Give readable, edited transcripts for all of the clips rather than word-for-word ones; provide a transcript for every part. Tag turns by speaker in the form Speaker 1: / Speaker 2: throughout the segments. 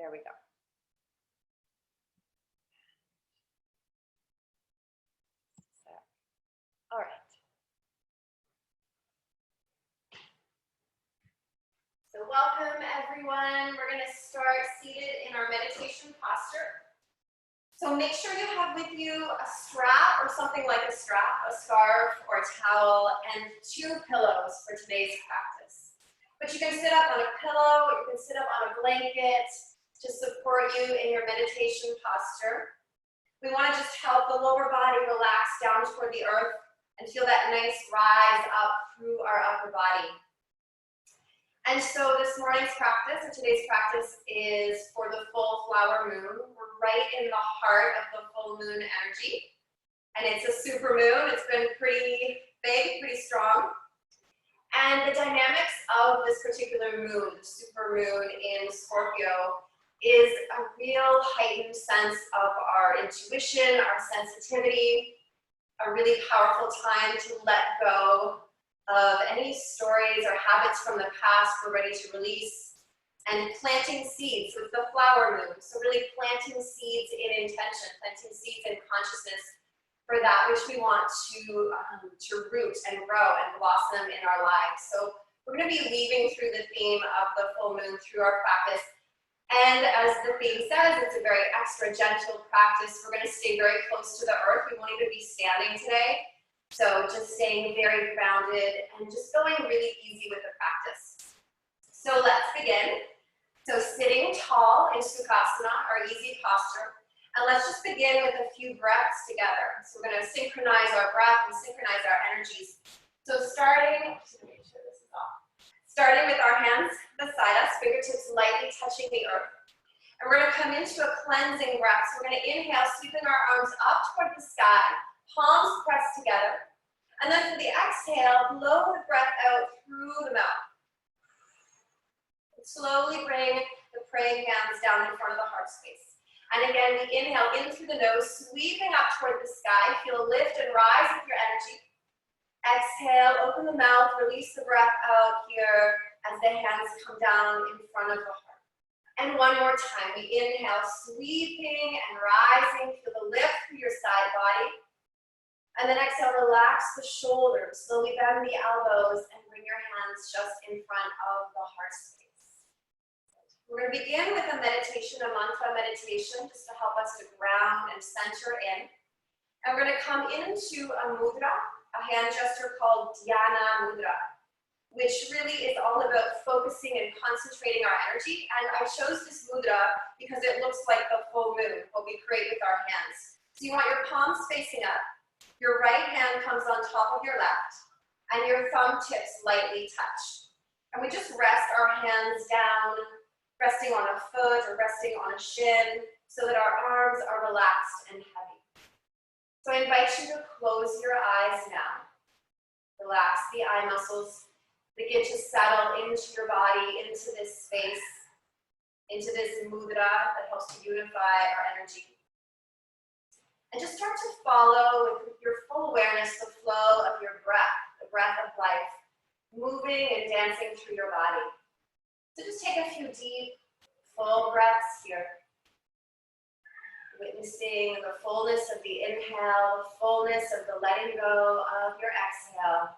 Speaker 1: There we go. So, all right. So welcome everyone. We're going to start seated in our meditation posture. So make sure you have with you a strap or something like a strap, a scarf or a towel, and 2 pillows for today's practice. But you can sit up on a pillow, you can sit up on a blanket to support you in your meditation posture. We want to just help the lower body relax down toward the earth and feel that nice rise up through our upper body. And so this morning's practice, or today's practice, is for the full flower moon. We're right in the heart of the full moon energy. And it's a super moon. It's been pretty big, pretty strong. And the dynamics of this particular moon, the super moon in Scorpio, is a real heightened sense of our intuition, our sensitivity, a really powerful time to let go of any stories or habits from the past we're ready to release, and planting seeds with the flower moon. So really planting seeds in intention, planting seeds in consciousness for that which we want to root and grow and blossom in our lives. So we're going to be weaving through the theme of the full moon through our practice. And as the theme says, it's a very extra gentle practice. We're going to stay very close to the earth. We won't even be standing today. So just staying very grounded and just going really easy with the practice. So let's begin. So sitting tall in Sukhasana, our easy posture. And let's just begin with a few breaths together. So we're going to synchronize our breath and synchronize our energies. So starting, just to make sure this is off. Starting with our hands beside us, fingertips lightly touching the earth. And we're going to come into a cleansing breath. So we're going to inhale, sweeping our arms up toward the sky. Palms pressed together. And then for the exhale, blow the breath out through the mouth. And slowly bring the praying hands down in front of the heart space. And again, we inhale in through the nose, sweeping up toward the sky. Feel a lift and rise with your energy. Exhale, open the mouth, release the breath out here as the hands come down in front of the heart. And one more time, we inhale, sweeping and rising. Feel the lift through your side body. And then exhale, relax the shoulders, slowly bend the elbows, and bring your hands just in front of the heart space. We're going to begin with a meditation, a mantra meditation, just to help us to ground and center in. And we're going to come into a mudra, a hand gesture called Dhyana Mudra, which really is all about focusing and concentrating our energy. And I chose this mudra because it looks like the full moon, what we create with our hands. So you want your palms facing up. Your right hand comes on top of your left, and your thumb tips lightly touch. And we just rest our hands down, resting on a foot or resting on a shin, so that our arms are relaxed and heavy. So I invite you to close your eyes now. Relax the eye muscles. Begin to settle into your body, into this space, into this mudra that helps to unify our energy. And just start to follow with your full awareness the flow of your breath, the breath of life, moving and dancing through your body. So just take a few deep, full breaths here. Witnessing the fullness of the inhale, the fullness of the letting go of your exhale.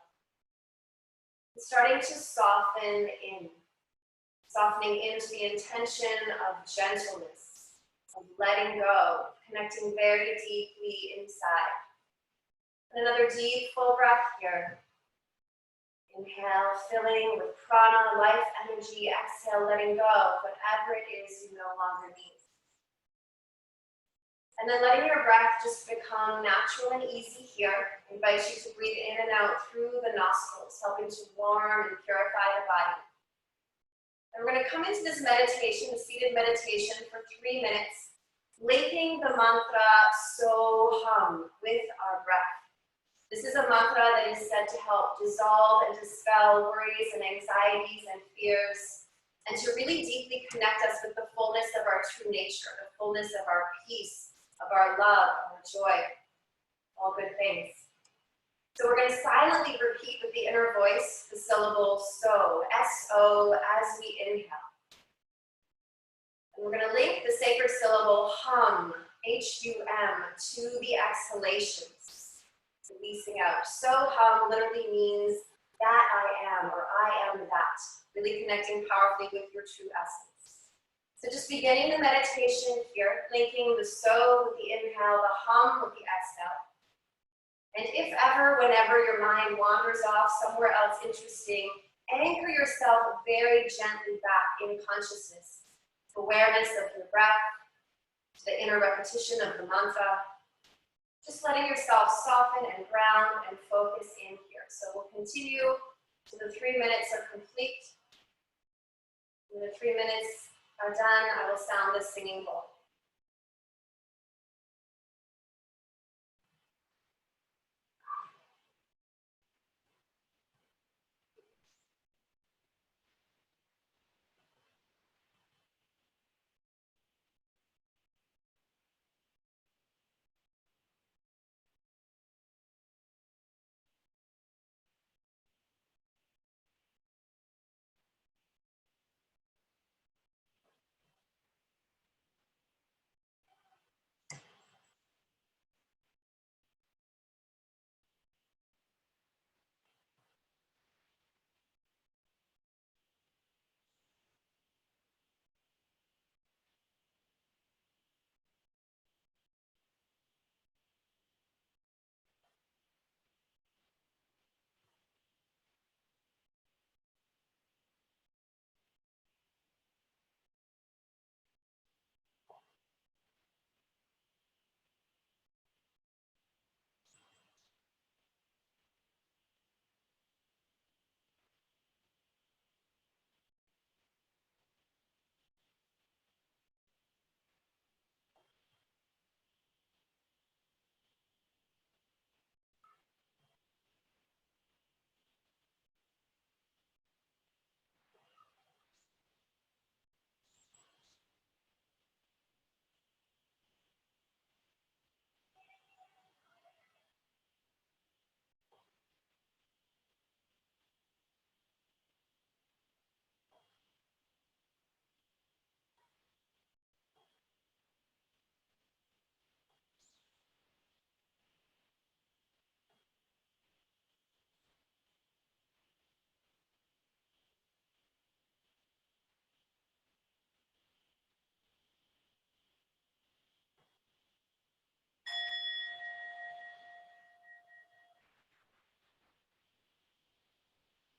Speaker 1: And starting to soften in, softening into the intention of gentleness, of letting go, connecting very deeply inside. And another deep, full breath here. Inhale, filling with prana, life energy. Exhale, letting go, whatever it is you no longer need. And then letting your breath just become natural and easy here. I invite you to breathe in and out through the nostrils, helping to warm and purify the body. And we're going to come into this meditation, the seated meditation, for 3 minutes, linking the mantra Soham with our breath. This is a mantra that is said to help dissolve and dispel worries and anxieties and fears, and to really deeply connect us with the fullness of our true nature, the fullness of our peace, of our love, of our joy, all good things. So we're going to silently repeat with the inner voice the syllable So, S-O, as we inhale. And we're going to link the sacred syllable hum, H-U-M, to the exhalations, releasing out. So hum literally means that I am, or I am that, really connecting powerfully with your true essence. So just beginning the meditation here, linking the so with the inhale, the hum with the exhale. And if ever, whenever your mind wanders off somewhere else interesting, anchor yourself very gently back in consciousness, awareness of your breath, to the inner repetition of the mantra, just letting yourself soften and ground and focus in here. So we'll continue to the 3 minutes are complete. When the 3 minutes are done, I will sound the singing bowl.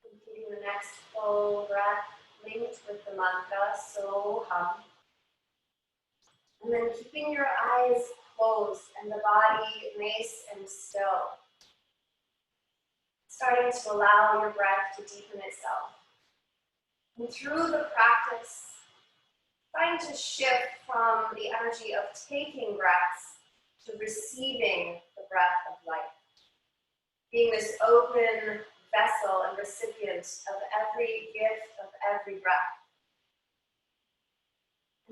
Speaker 1: Completing the next full breath linked with the mantra, so hum. And then keeping your eyes closed and the body nice and still. Starting to allow your breath to deepen itself. And through the practice, trying to shift from the energy of taking breaths to receiving the breath of life. Being this open vessel and recipient of every gift of every breath.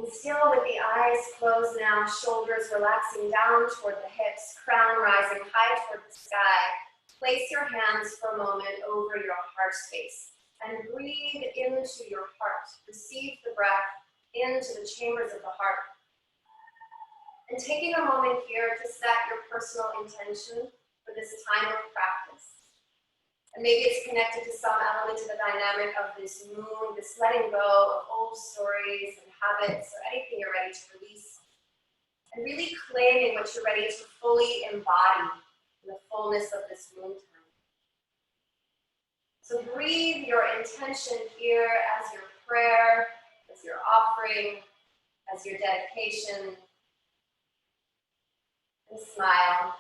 Speaker 1: And still with the eyes closed now, shoulders relaxing down toward the hips, crown rising high toward the sky. Place your hands for a moment over your heart space and breathe into your heart. Receive the breath into the chambers of the heart. And taking a moment here to set your personal intention for this time of practice. And maybe it's connected to some element of the dynamic of this moon, this letting go of old stories and habits or anything you're ready to release. And really claiming what you're ready to fully embody in the fullness of this moon time. So breathe your intention here as your prayer, as your offering, as your dedication. And smile.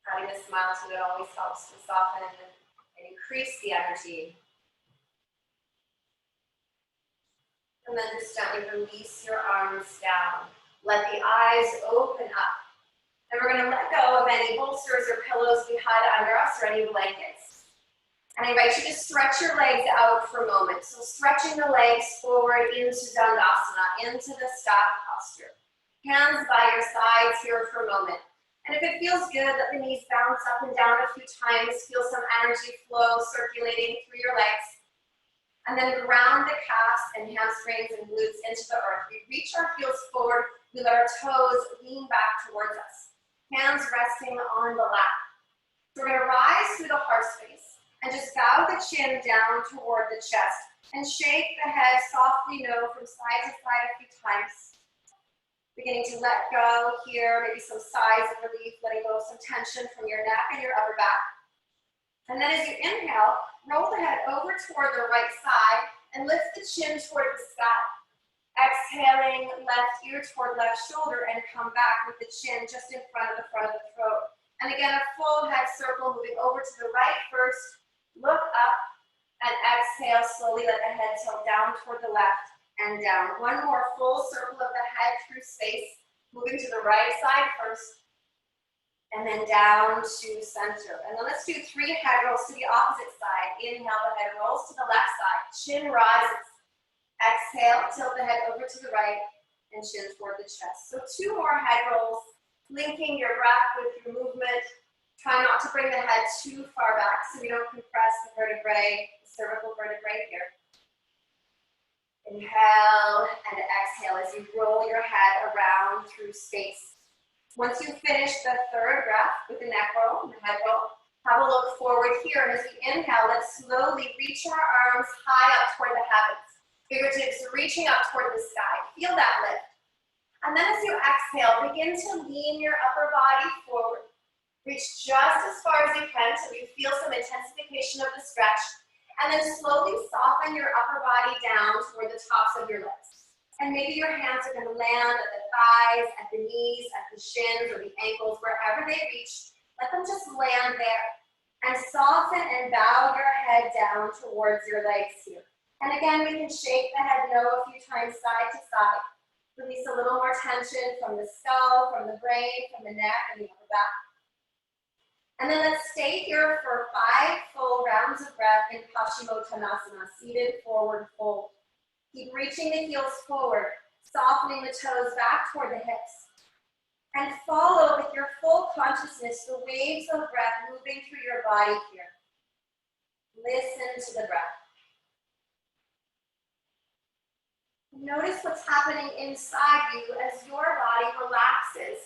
Speaker 1: Adding a smile to it always helps to soften and increase the energy. And then just gently release your arms down. Let the eyes open up. And we're going to let go of any bolsters or pillows we had under us or any blankets. And I invite you to stretch your legs out for a moment. So stretching the legs forward into Dandasana, into the staff posture. Hands by your sides here for a moment. And if it feels good, let the knees bounce up and down a few times. Feel some energy flow circulating through your legs. And then ground the calves and hamstrings and glutes into the earth. We reach our heels forward. We let our toes lean back towards us. Hands resting on the lap. So we're going to rise through the heart space and just bow the chin down toward the chest and shake the head softly, no, from side to side a few times. Beginning to let go here, maybe some sighs of relief, letting go of some tension from your neck and your upper back. And then as you inhale, roll the head over toward the right side and lift the chin toward the sky. Exhaling left ear toward left shoulder and come back with the chin just in front of the throat. And again, a full head circle, moving over to the right first. Look up and exhale slowly, let the head tilt down toward the left and down. One more full circle of the head through space, moving to the right side first. And then down to center. And then let's do 3 head rolls to the opposite side. Inhale, the head rolls to the left side. Chin rises. Exhale, tilt the head over to the right and chin toward the chest. So 2 more head rolls, linking your breath with your movement. Try not to bring the head too far back so we don't compress the vertebrae, the cervical vertebrae here. Inhale and exhale as you roll your head around through space. Once you finish the 3rd breath with the neck roll and the head roll, have a look forward here. And as we inhale, let's slowly reach our arms high up toward the heavens. Fingertips reaching up toward the sky. Feel that lift. And then as you exhale, begin to lean your upper body forward. Reach just as far as you can so you feel some intensification of the stretch. And then slowly soften your upper body down toward the tops of your legs. And maybe your hands are going to land at the thighs, at the knees, at the shins, or the ankles, wherever they reach. Let them just land there. And soften and bow your head down towards your legs here. And again, we can shake the head no a few times side to side. Release a little more tension from the skull, from the brain, from the neck, and the upper back. And then let's stay here for 5 full rounds of breath in Paschimottanasana, seated forward fold. Keep reaching the heels forward, softening the toes back toward the hips. And follow with your full consciousness the waves of breath moving through your body here. Listen to the breath. Notice what's happening inside you as your body relaxes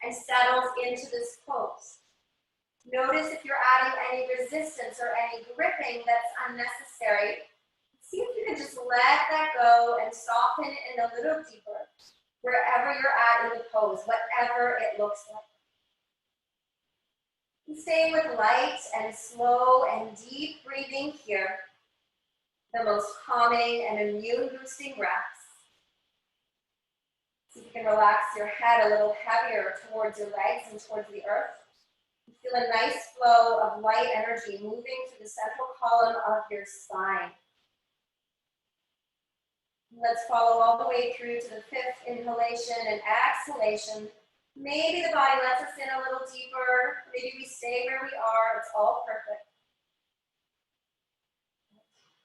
Speaker 1: and settles into this pose. Notice if you're adding any resistance or any gripping that's unnecessary. See if you can just let that go and soften it in a little deeper, wherever you're at in the pose, whatever it looks like. And stay with light and slow and deep breathing here, the most calming and immune-boosting breaths. See if you can relax your head a little heavier towards your legs and towards the earth. Feel a nice flow of light energy moving through the central column of your spine. Let's follow all the way through to the 5th inhalation and exhalation. Maybe the body lets us in a little deeper. Maybe we stay where we are. It's all perfect.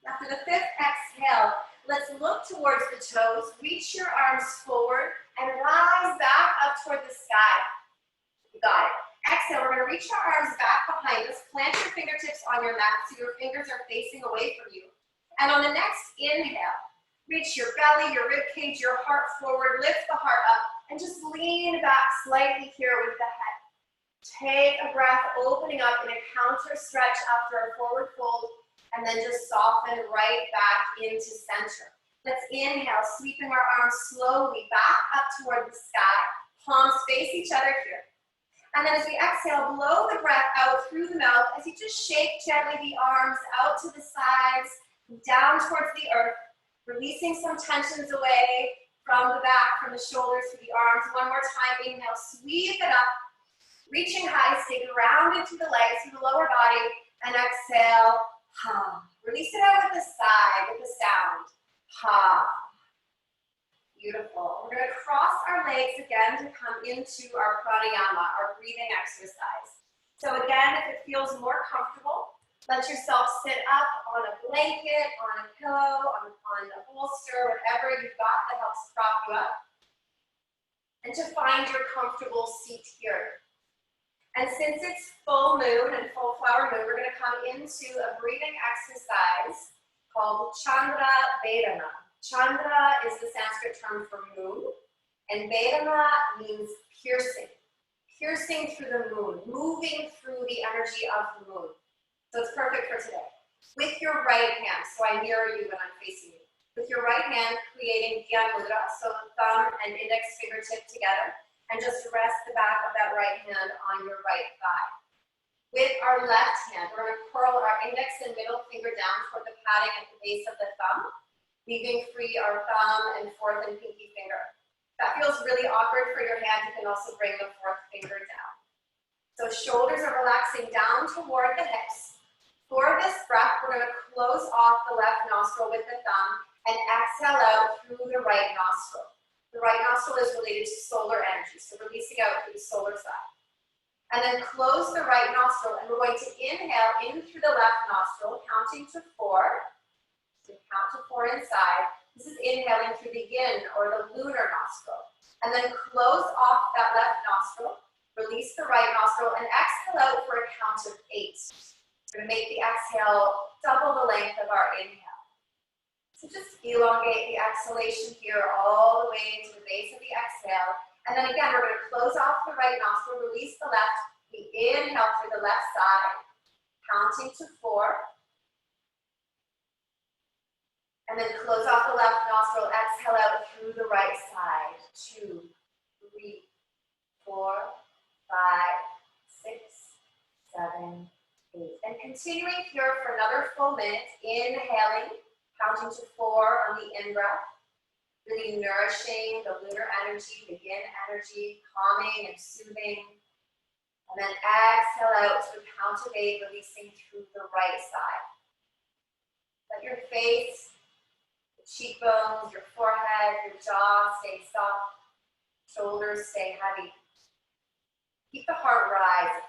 Speaker 1: After the 5th exhale, let's look towards the toes. Reach your arms forward and rise back up toward the sky. You got it. Exhale, we're going to reach our arms back behind us. Plant your fingertips on your mat so your fingers are facing away from you. And on the next inhale, reach your belly, your rib cage, your heart forward. Lift the heart up and just lean back slightly here with the head. Take a breath, opening up in a counter stretch after a forward fold, and then just soften right back into center. Let's inhale, sweeping our arms slowly back up toward the sky. Palms face each other here. And then as we exhale, blow the breath out through the mouth as you just shake gently the arms out to the sides, down towards the earth, releasing some tensions away from the back, from the shoulders to the arms. One more time, inhale, sweep it up, reaching high, stay grounded to the legs, to the lower body, and exhale, ha. Release it out with a sigh, with a sound, ha. Beautiful. We're going to cross our legs again to come into our pranayama, our breathing exercise. So again, if it feels more comfortable, let yourself sit up on a blanket, on a pillow, on a bolster, whatever you've got that helps prop you up. And to find your comfortable seat here. And since it's full moon and full flower moon, we're going to come into a breathing exercise called called Chandra Vedana. Chandra is the Sanskrit term for moon, and Vedana means piercing. Piercing through the moon, moving through the energy of the moon. So it's perfect for today. With your right hand, so I mirror you when I'm facing you. With your right hand, creating Dhyan Mudra, so thumb and index fingertip together, and just rest the back of that right hand on your right thigh. With our left hand, we're going to curl our index and middle finger down toward the padding at the base of the thumb, leaving free our thumb and fourth and pinky finger. That feels really awkward for your hand. You can also bring the fourth finger down. So shoulders are relaxing down toward the hips. For this breath, we're going to close off the left nostril with the thumb and exhale out through the right nostril. The right nostril is related to solar energy, so releasing out through the solar side. And then close the right nostril, and we're going to inhale in through the left nostril, counting to 4. So count to 4 inside. This is inhaling through the yin or the lunar nostril. And then close off that left nostril, release the right nostril, and exhale out for a count of 8. We're going to make the exhale double the length of our inhale. So just elongate the exhalation here all the way to the base of the exhale. And then again, we're going to close off the right nostril, release the left. We inhale through the left side, counting to 4. And then close off the left nostril, exhale out through the right side. 2, 3, 4, 5, 6, 7, 8. And continuing here for another full minute, inhaling, counting to 4 on the in-breath. Really nourishing the lunar energy, the yin energy, calming and soothing. And then exhale out to a count of 8, releasing through the right side. Let your face, cheekbones, your forehead, your jaw stay soft, shoulders stay heavy. Keep the heart rising.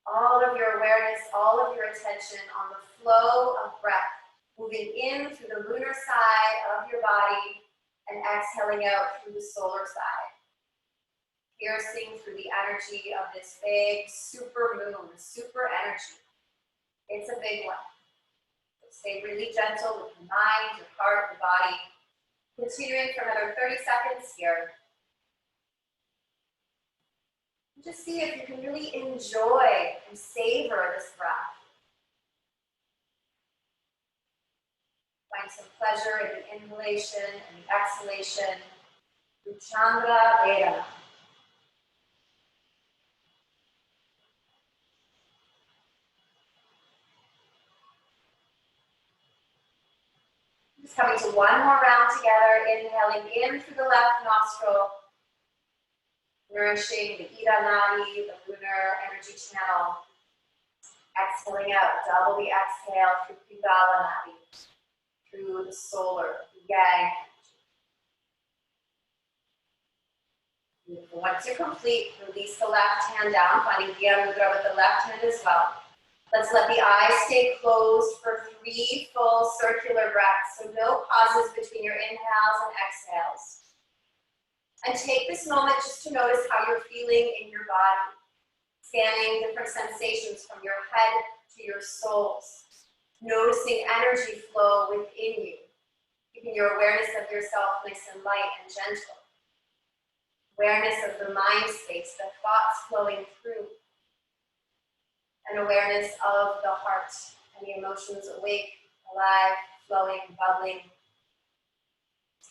Speaker 1: All of your awareness, all of your attention on the flow of breath, moving in through the lunar side of your body and exhaling out through the solar side. Piercing through the energy of this big super moon, super energy. It's a big one. Stay really gentle with your mind, your heart, your body. Continuing for another 30 seconds here. Just see if you can really enjoy and savor this breath. Find some pleasure in the inhalation and the exhalation through Chandra Vedana. Just coming to one more round together, inhaling in through the left nostril, nourishing the Ida Nadi, the lunar energy channel. Exhaling out, double the exhale through Pingala Nadi, through the solar, the yang. Beautiful. Once you're complete, release the left hand down, finding Dhyan Mudra with the left hand as well. Let's let the eyes stay closed for 3 full circular breaths, so no pauses between your inhales and exhales. And take this moment just to notice how you're feeling in your body, scanning different sensations from your head to your soles, noticing energy flow within you, keeping your awareness of yourself nice and light and gentle. Awareness of the mind space, the thoughts flowing through. An awareness of the heart and the emotions awake, alive, flowing, bubbling.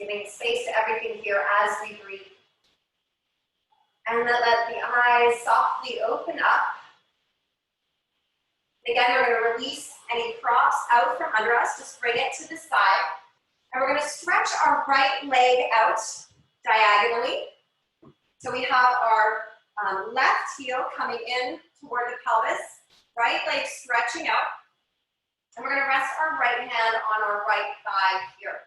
Speaker 1: Giving space to everything here as we breathe. And then let the eyes softly open up. Again, we're going to release any props out from under us. Just bring it to the side. And we're going to stretch our right leg out diagonally. So we have our left heel coming in toward the pelvis. Right leg stretching out. And we're going to rest our right hand on our right thigh here.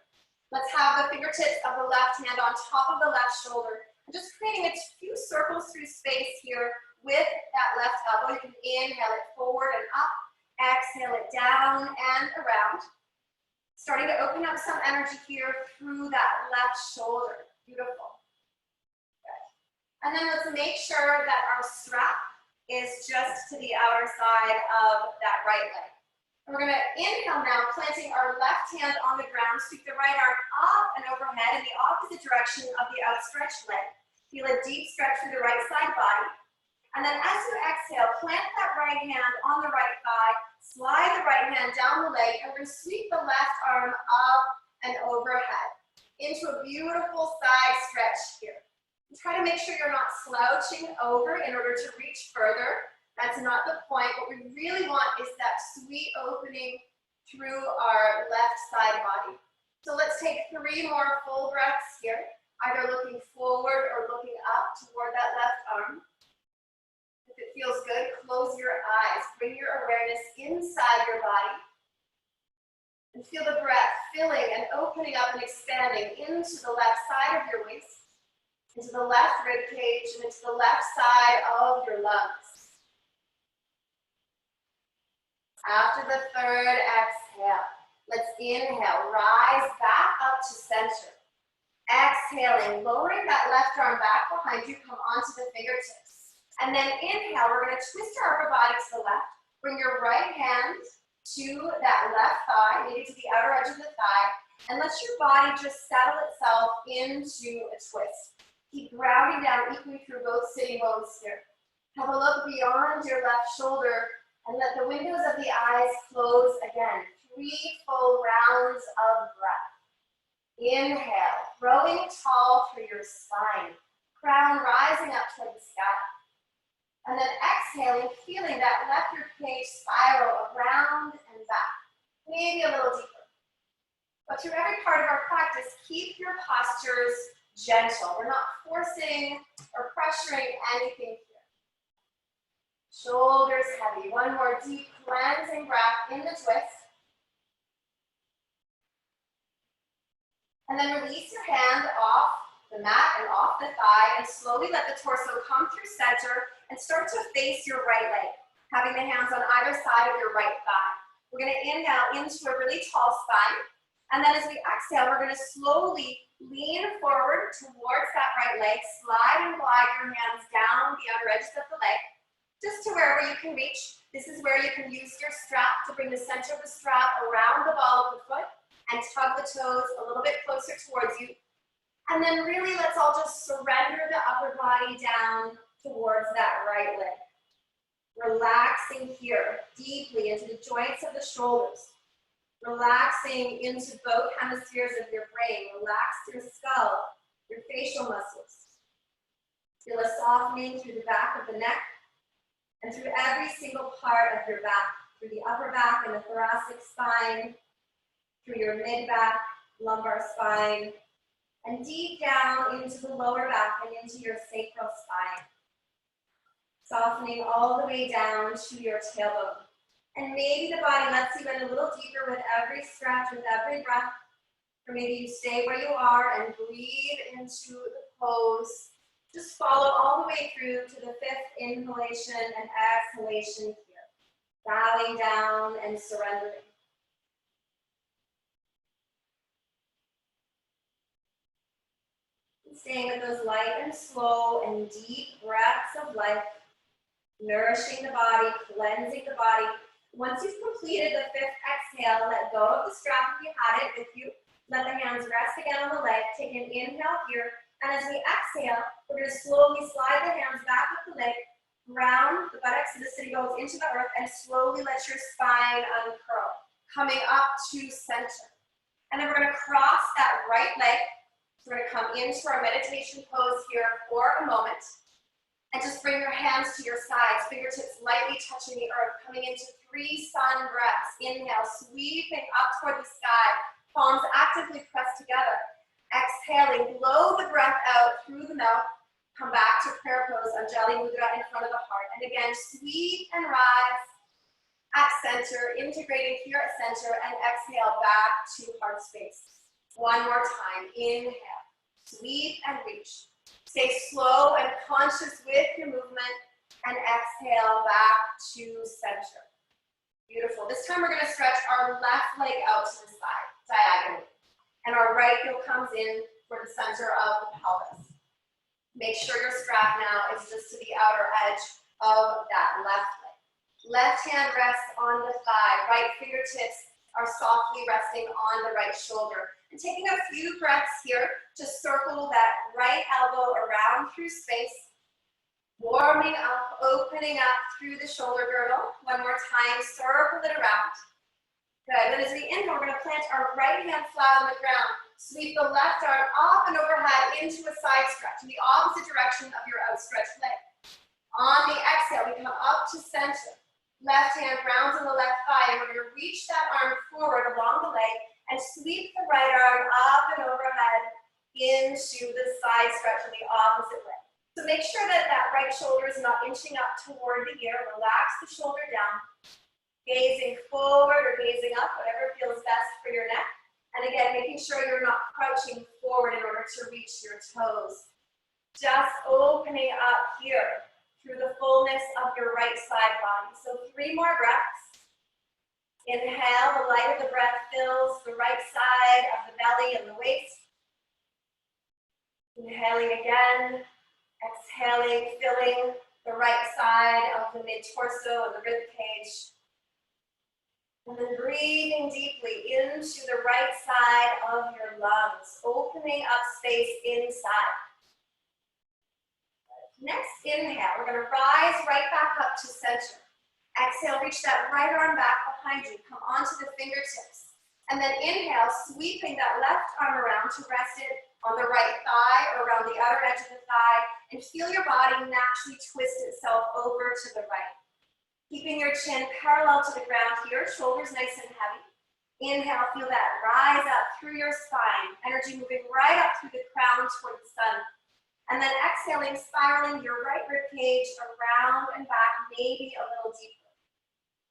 Speaker 1: Let's have the fingertips of the left hand on top of the left shoulder. Just creating a few circles through space here with that left elbow. You can inhale it forward and up. Exhale it down and around. Starting to open up some energy here through that left shoulder. Beautiful. Good. And then let's make sure that our strap is just to the outer side of that right leg. And we're gonna inhale now, planting our left hand on the ground, sweep the right arm up and overhead in the opposite direction of the outstretched leg. Feel a deep stretch through the right side body. And then as you exhale, plant that right hand on the right thigh, slide the right hand down the leg, and we're gonna sweep the left arm up and overhead into a beautiful side stretch here. And try to make sure you're not slouching over in order to reach further. That's not the point. What we really want is that sweet opening through our left side body. So let's take 3 more full breaths here, either looking forward or looking up toward that left arm. If it feels good, close your eyes. Bring your awareness inside your body. And feel the breath filling and opening up and expanding into the left side of your waist, into the left rib cage, and into the left side of your lungs. After the 3rd exhale, let's inhale, rise back up to center. Exhaling, lowering that left arm back behind you, come onto the fingertips. And then inhale, we're gonna twist our upper body to the left. Bring your right hand to that left thigh, maybe to the outer edge of the thigh, and let your body just settle itself into a twist. Keep grounding down equally through both sitting bones here. Have a look beyond your left shoulder and let the windows of the eyes close again. 3 full rounds of breath. Inhale, growing tall through your spine. Crown rising up toward the sky. And then exhaling, feeling that left rib cage spiral around and back. Maybe a little deeper. But through every part of our practice, keep your postures gentle. We're not forcing or pressuring anything here. Shoulders heavy. 1 more deep cleansing breath in the twist. And then release your hand off the mat and off the thigh, and slowly let the torso come through center and start to face your right leg, having the hands on either side of your right thigh. We're gonna inhale into a really tall spine. And then as we exhale, we're gonna slowly lean forward towards that right leg, slide and glide your hands down the outer edges of the leg, just to wherever you can reach. This is where you can use your strap to bring the center of the strap around the ball of the foot and tug the toes a little bit closer towards you. And then really let's all just surrender the upper body down towards that right leg. Relaxing here deeply into the joints of the shoulders. Relaxing into both hemispheres of your brain. Relax your skull, your facial muscles. Feel a softening through the back of the neck and through every single part of your back, through the upper back and the thoracic spine, through your mid-back, lumbar spine, and deep down into the lower back and into your sacral spine. Softening all the way down to your tailbone. And maybe the body lets you in a little deeper with every stretch, with every breath. Or maybe you stay where you are and breathe into the pose. Just follow all the way through to the 5th inhalation and exhalation here. Bowing down and surrendering. Staying with those light and slow and deep breaths of life. Nourishing the body, cleansing the body. Once you've completed the 5th exhale, let go of the strap if you had it with you. Let the hands rest again on the leg. Take an inhale here. And as we exhale, we're going to slowly slide the hands back up the leg, ground the buttocks of the sitting bones into the earth, and slowly let your spine uncurl, coming up to center. And then we're going to cross that right leg. So we're going to come into our meditation pose here for a moment. And just bring your hands to your sides, fingertips lightly touching the earth, coming into 3 sun breaths. Inhale, sweeping up toward the sky, palms actively pressed together. Exhaling, blow the breath out through the mouth. Come back to prayer pose, Anjali Mudra in front of the heart. And again, sweep and rise at center, integrating here at center, and exhale back to heart space. 1 more time, inhale, sweep and reach. Stay slow and conscious with your movement, and exhale back to center. Beautiful. This time we're going to stretch our left leg out to the side, diagonally. And our right heel comes in for the center of the pelvis. Make sure your strap now is just to the outer edge of that left leg. Left hand rests on the thigh. Right fingertips are softly resting on the right shoulder. And taking a few breaths here, just circle that right elbow around through space. Warming up, opening up through the shoulder girdle. One more time, circle it around. Good, then as we inhale, we're gonna plant our right hand flat on the ground. Sweep the left arm up and overhead into a side stretch in the opposite direction of your outstretched leg. On the exhale, we come up to center. Left hand rounds on the left thigh, and we're gonna reach that arm forward along the leg and sweep the right arm up and overhead into the side stretch on the opposite leg. So make sure that that right shoulder is not inching up toward the ear. Relax the shoulder down. Gazing forward or gazing up, whatever feels best for your neck. And again, making sure you're not crouching forward in order to reach your toes. Just opening up here through the fullness of your right side body. So 3 more breaths. Inhale, the light of the breath fills the right side of the belly and the waist. Inhaling again, exhaling, filling the right side of the mid-torso and the rib cage. And then breathing deeply into the right side of your lungs, opening up space inside. Next inhale, we're gonna rise right back up to center. Exhale, reach that right arm back behind you. Come onto the fingertips. And then inhale, sweeping that left arm around to rest it on the right thigh or around the outer edge of the thigh. And feel your body naturally twist itself over to the right. Keeping your chin parallel to the ground here, shoulders nice and heavy. Inhale, feel that rise up through your spine. Energy moving right up through the crown toward the sun. And then exhaling, spiraling your right rib cage around and back, maybe a little deeper.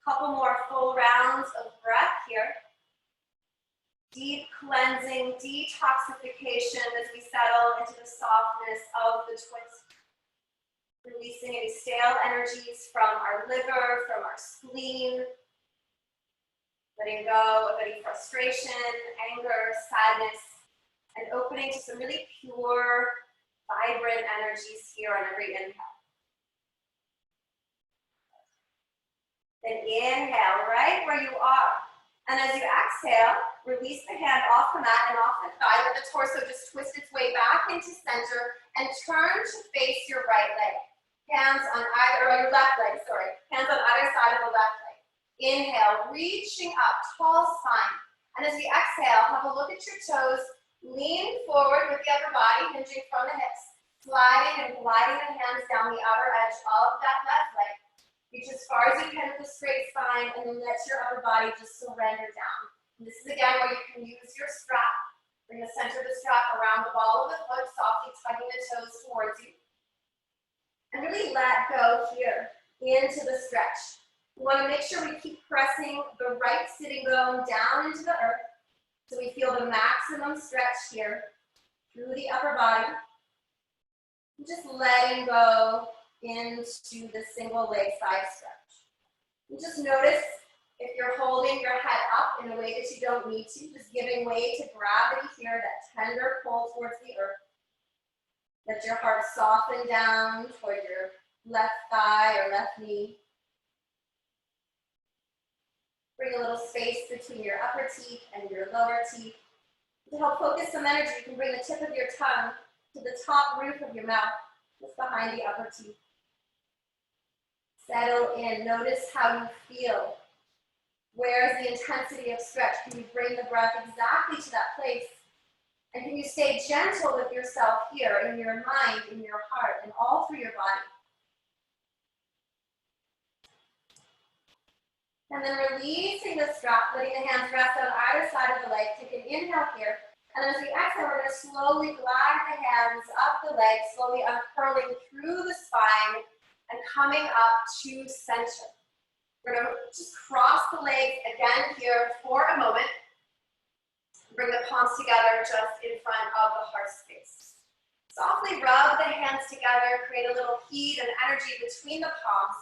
Speaker 1: Couple more full rounds of breath here. Deep cleansing, detoxification as we settle into the softness of the twist. Releasing any stale energies from our liver, from our spleen. Letting go of any frustration, anger, sadness, and opening to some really pure, vibrant energies here on every inhale. Then inhale right where you are. And as you exhale, release the hand off the mat and off the thigh. Let the torso just twist its way back into center and turn to face your right leg. Hands on either, or your left leg, sorry. Hands on either side of the left leg. Inhale, reaching up, tall spine. And as we exhale, have a look at your toes. Lean forward with the upper body, hinging from the hips. Sliding and gliding the hands down the outer edge of that left leg. Reach as far as you can with a straight spine, and then let your upper body just surrender down. And this is again where you can use your strap. Bring the center of the strap around the ball of the foot, softly tugging the toes towards you. And really let go here into the stretch. We want to make sure we keep pressing the right sitting bone down into the earth so we feel the maximum stretch here through the upper body. And just letting go into the single leg side stretch. And just notice if you're holding your head up in a way that you don't need to, just giving way to gravity here, that tender pull towards the earth. Let your heart soften down toward your left thigh or left knee. Bring a little space between your upper teeth and your lower teeth. To help focus some energy, you can bring the tip of your tongue to the top roof of your mouth, just behind the upper teeth. Settle in. Notice how you feel. Where is the intensity of stretch? Can you bring the breath exactly to that place? And can you stay gentle with yourself here, in your mind, in your heart, and all through your body? And then releasing the strap, letting the hands rest on either side of the leg. Take an inhale here. And as we exhale, we're going to slowly glide the hands up the leg, slowly uncurling through the spine and coming up to center. We're going to just cross the legs again here for a moment. Bring the palms together just in front of the heart space. Softly rub the hands together, create a little heat and energy between the palms.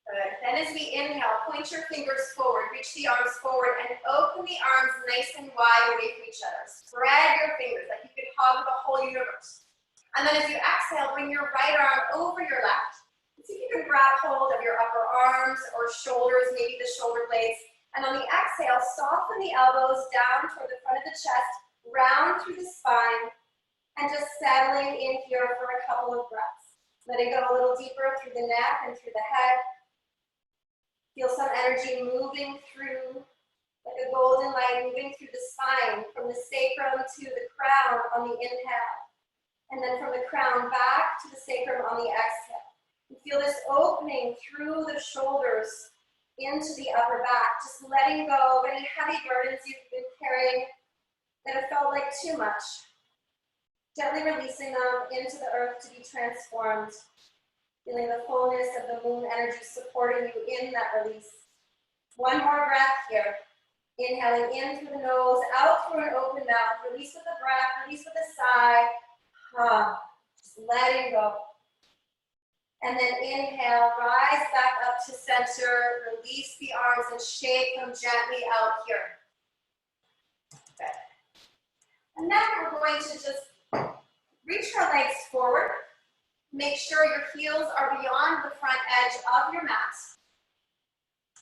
Speaker 1: Good. Then as we inhale, point your fingers forward, reach the arms forward, and open the arms nice and wide away from each other. Spread your fingers like you could hug the whole universe. And then as you exhale, bring your right arm over your left. See if you can grab hold of your upper arms or shoulders, maybe the shoulder blades. And on the exhale, soften the elbows down toward the front of the chest, round through the spine, and just settling in here for a couple of breaths. Letting go a little deeper through the neck and through the head. Feel some energy moving through, like a golden light moving through the spine, from the sacrum to the crown on the inhale. And then from the crown back to the sacrum on the exhale. You feel this opening through the shoulders into the upper back, just letting go of any heavy burdens you've been carrying that have felt like too much. Gently releasing them into the earth to be transformed. Feeling the fullness of the moon energy supporting you in that release. One more breath here. Inhaling in through the nose, out through an open mouth. Release with a breath, release with a sigh. Just letting go. And then inhale, rise back up to center, release the arms and shake them gently out here. Good. And then we're going to just reach our legs forward. Make sure your heels are beyond the front edge of your mat.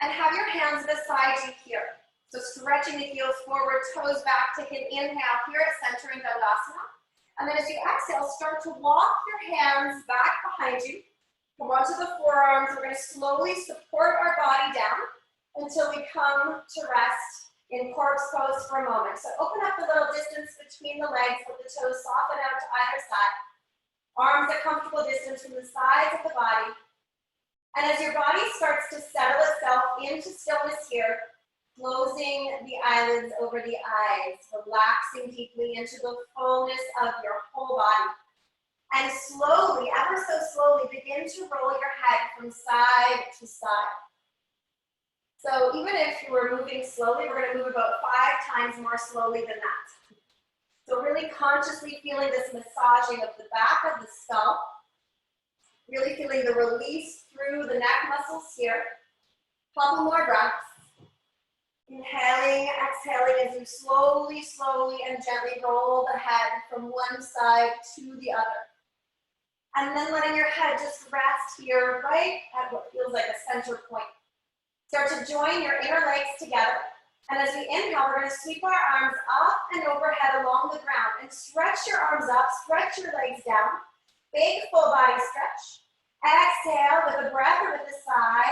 Speaker 1: And have your hands beside you here. So stretching the heels forward, toes back, take an inhale here at center in Dandasana. And then as you exhale, start to walk your hands back behind you. Come onto the forearms. We're going to slowly support our body down until we come to rest in corpse pose for a moment. So open up the little distance between the legs, let the toes soften out to either side. Arms a comfortable distance from the sides of the body. And as your body starts to settle itself into stillness here, closing the eyelids over the eyes, relaxing deeply into the fullness of your whole body. And slowly, ever so slowly, begin to roll your head from side to side. So even if you were moving slowly, we're going to move about 5 times more slowly than that. So really consciously feeling this massaging of the back of the skull. Really feeling the release through the neck muscles here. Couple more breaths. Inhaling, exhaling as you slowly, slowly and gently roll the head from one side to the other. And then letting your head just rest here right at what feels like a center point. Start to join your inner legs together. And as we inhale, we're going to sweep our arms up and overhead along the ground. And stretch your arms up, stretch your legs down. Big full body stretch. Exhale with a breath or with a sigh.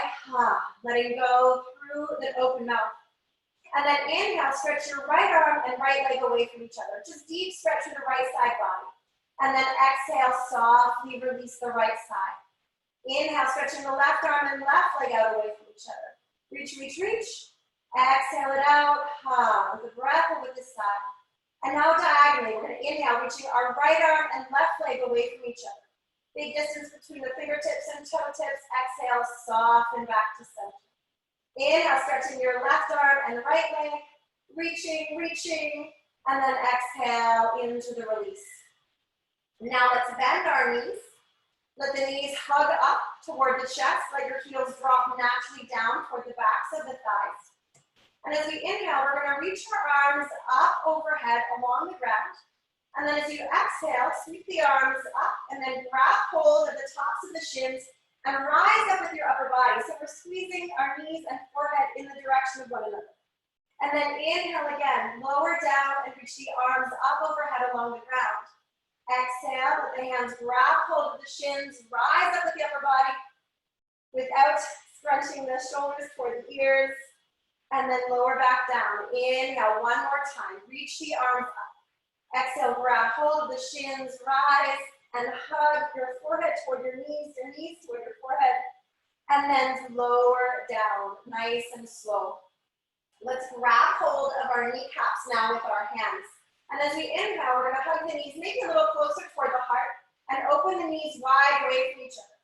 Speaker 1: Letting go through the open mouth. And then inhale, stretch your right arm and right leg away from each other. Just deep stretch with the right side body. And then exhale, softly release the right side. Inhale, stretching the left arm and left leg out away from each other. Reach, reach, reach. Exhale it out, with a breath or with a sigh. And now diagonally, we're going to inhale, reaching our right arm and left leg away from each other. Big distance between the fingertips and toe tips. Exhale, soften back to center. Inhale, stretching your left arm and right leg. Reaching, reaching. And then exhale into the release. Now let's bend our knees. Let the knees hug up toward the chest. Let your heels drop naturally down toward the backs of the thighs. And as we inhale, we're going to reach our arms up overhead along the ground. And then as you exhale, sweep the arms up and then grab hold of the tops of the shins and rise up with your upper body. So we're squeezing our knees and forehead in the direction of one another. And then inhale again, lower down and reach the arms up overhead along the ground. Exhale, let the hands grab hold of the shins, rise up with the upper body without scrunching the shoulders toward the ears, and then lower back down. Inhale, one more time, reach the arms up. Exhale, grab hold of the shins, rise, and hug your forehead toward your knees toward your forehead, and then lower down, nice and slow. Let's grab hold of our kneecaps now with our hands. And as we inhale, we're going to hug the knees maybe a little closer toward the heart and open the knees wide away from each other.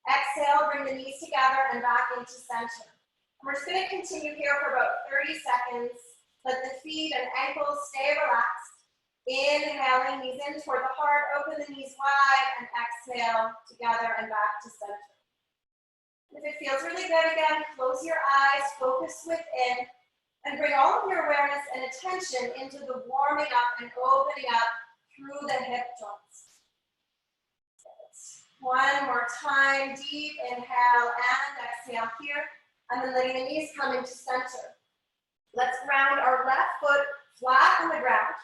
Speaker 1: Exhale, bring the knees together and back into center. And we're just going to continue here for about 30 seconds. Let the feet and ankles stay relaxed. Inhaling, knees in toward the heart, open the knees wide, and exhale together and back to center. If it feels really good again, close your eyes, focus within. And bring all of your awareness and attention into the warming up and opening up through the hip joints. One more time, deep inhale and exhale here. And then letting the knees come into center. Let's ground our left foot flat on the ground.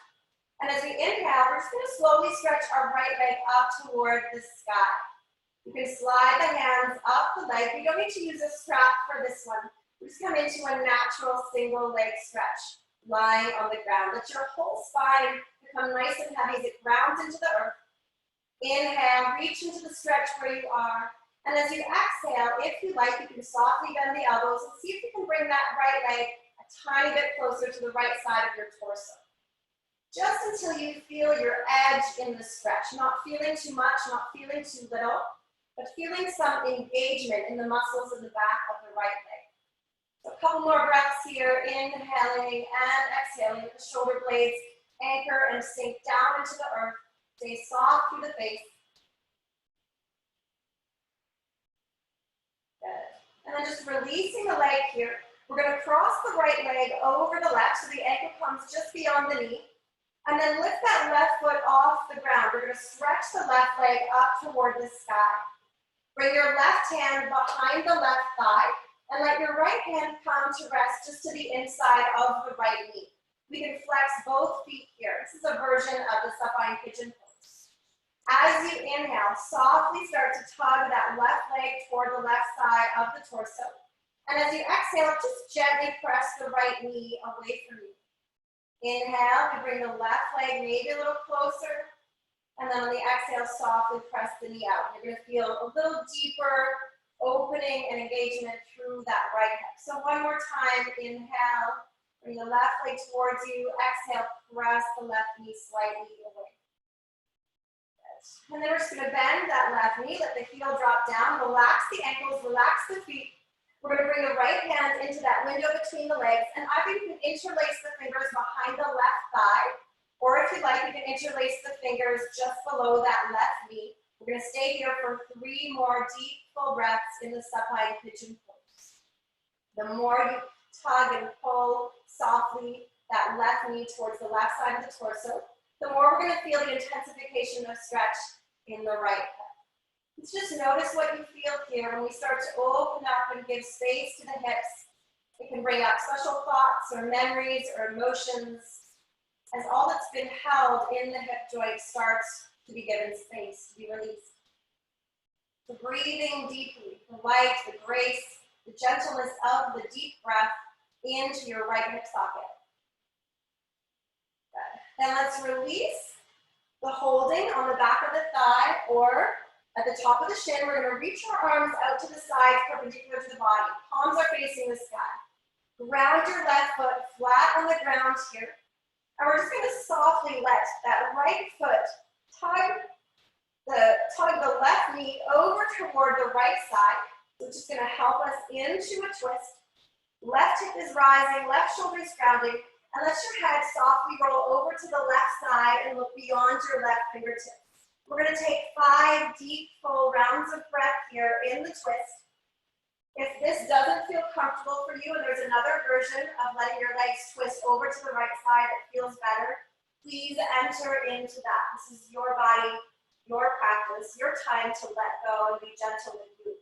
Speaker 1: And as we inhale, we're just going to slowly stretch our right leg up toward the sky. You can slide the hands up the leg. You don't need to use a strap for this one. We're just come into a natural single leg stretch, lying on the ground. Let your whole spine become nice and heavy as it grounds into the earth. Inhale, reach into the stretch where you are. And as you exhale, if you like, you can softly bend the elbows and see if you can bring that right leg a tiny bit closer to the right side of your torso. Just until you feel your edge in the stretch, not feeling too much, not feeling too little, but feeling some engagement in the muscles in the back of the right leg. So a couple more breaths here, inhaling and exhaling with the shoulder blades anchor and sink down into the earth. Stay soft through the face. Good. And then just releasing the leg here. We're going to cross the right leg over the left so the ankle comes just beyond the knee. And then lift that left foot off the ground. We're going to stretch the left leg up toward the sky. Bring your left hand behind the left thigh and let your right hand come to rest just to the inside of the right knee. We can flex both feet here. This is a version of the supine pigeon pose. As you inhale, softly start to tug that left leg toward the left side of the torso. And as you exhale, just gently press the right knee away from you. Inhale, you bring the left leg maybe a little closer. And then on the exhale, softly press the knee out. You're going to feel a little deeper opening and engagement through that right hip. So one more time, inhale, bring the left leg towards you. Exhale, press the left knee slightly away. And then we're just going to bend that left knee, let the heel drop down, relax the ankles, relax the feet. We're going to bring the right hand into that window between the legs, and either you can interlace the fingers behind the left thigh, or if you like, you can interlace the fingers just below that left knee. We're going to stay here for 3 more deep, full breaths in the supine pigeon pose. The more you tug and pull softly that left knee towards the left side of the torso, the more we're going to feel the intensification of stretch in the right hip. Let's just notice what you feel here when we start to open up and give space to the hips. It can bring up special thoughts or memories or emotions as all that's been held in the hip joint starts to be given space, to be released. So breathing deeply, the light, the grace, the gentleness of the deep breath into your right hip socket. Good. Then let's release the holding on the back of the thigh or at the top of the shin. We're going to reach our arms out to the sides perpendicular to the body. Palms are facing the sky. Ground your left foot flat on the ground here. And we're just going to softly let that right foot tug the left knee over toward the right side, which is going to help us into a twist. Left hip is rising, left shoulder is grounding, and let your head softly roll over to the left side and look beyond your left fingertips. We're going to take 5 deep, full rounds of breath here in the twist. If this doesn't feel comfortable for you and there's another version of letting your legs twist over to the right side that feels better, please enter into that. This is your body, your practice, your time to let go and be gentle with you.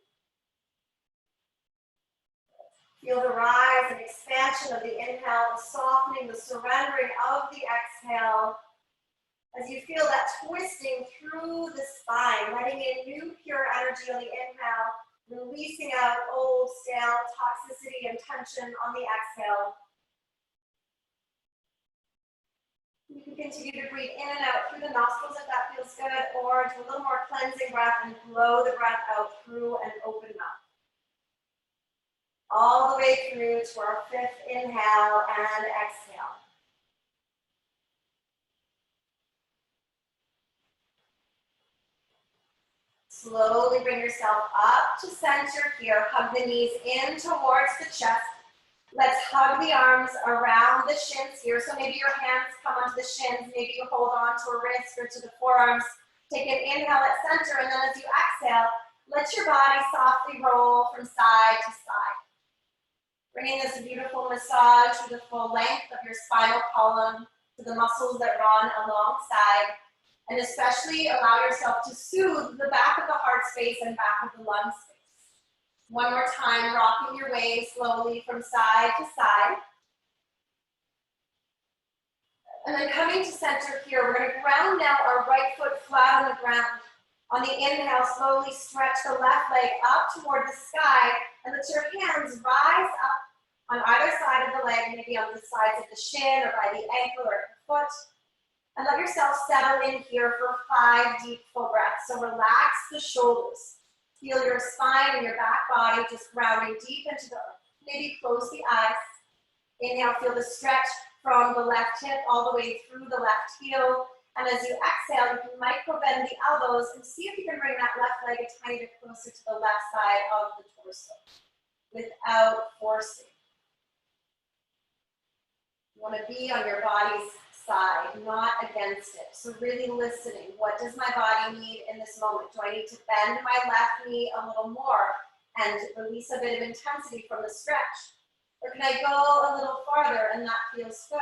Speaker 1: Feel the rise and expansion of the inhale, the softening, the surrendering of the exhale. As you feel that twisting through the spine, letting in new pure energy on the inhale, releasing out old, stale toxicity and tension on the exhale. You can continue to breathe in and out through the nostrils if that feels good, or do a little more cleansing breath and blow the breath out through an open mouth. All the way through to our 5th inhale and exhale. Slowly bring yourself up to center here. Hug the knees in towards the chest. Let's hug the arms around the shins here. So maybe your hands come onto the shins. Maybe you hold on to a wrist or to the forearms. Take an inhale at center, and then as you exhale, let your body softly roll from side to side. Bringing this beautiful massage through the full length of your spinal column to the muscles that run alongside. And especially allow yourself to soothe the back of the heart space and back of the lung space. One more time, rocking your way slowly from side to side. And then coming to center here, we're going to ground now our right foot flat on the ground. On the inhale, slowly stretch the left leg up toward the sky and let your hands rise up on either side of the leg, maybe on the sides of the shin or by the ankle or the foot. And let yourself settle in here for 5 deep full breaths. So relax the shoulders. Feel your spine and your back body just grounding deep into the earth. Maybe close the eyes. Inhale, feel the stretch from the left hip all the way through the left heel. And as you exhale, you can micro bend the elbows and see if you can bring that left leg a tiny bit closer to the left side of the torso without forcing. You want to be on your body's side, not against it. So really listening. What does my body need in this moment? Do I need to bend my left knee a little more and release a bit of intensity from the stretch? Or can I go a little farther and that feels good?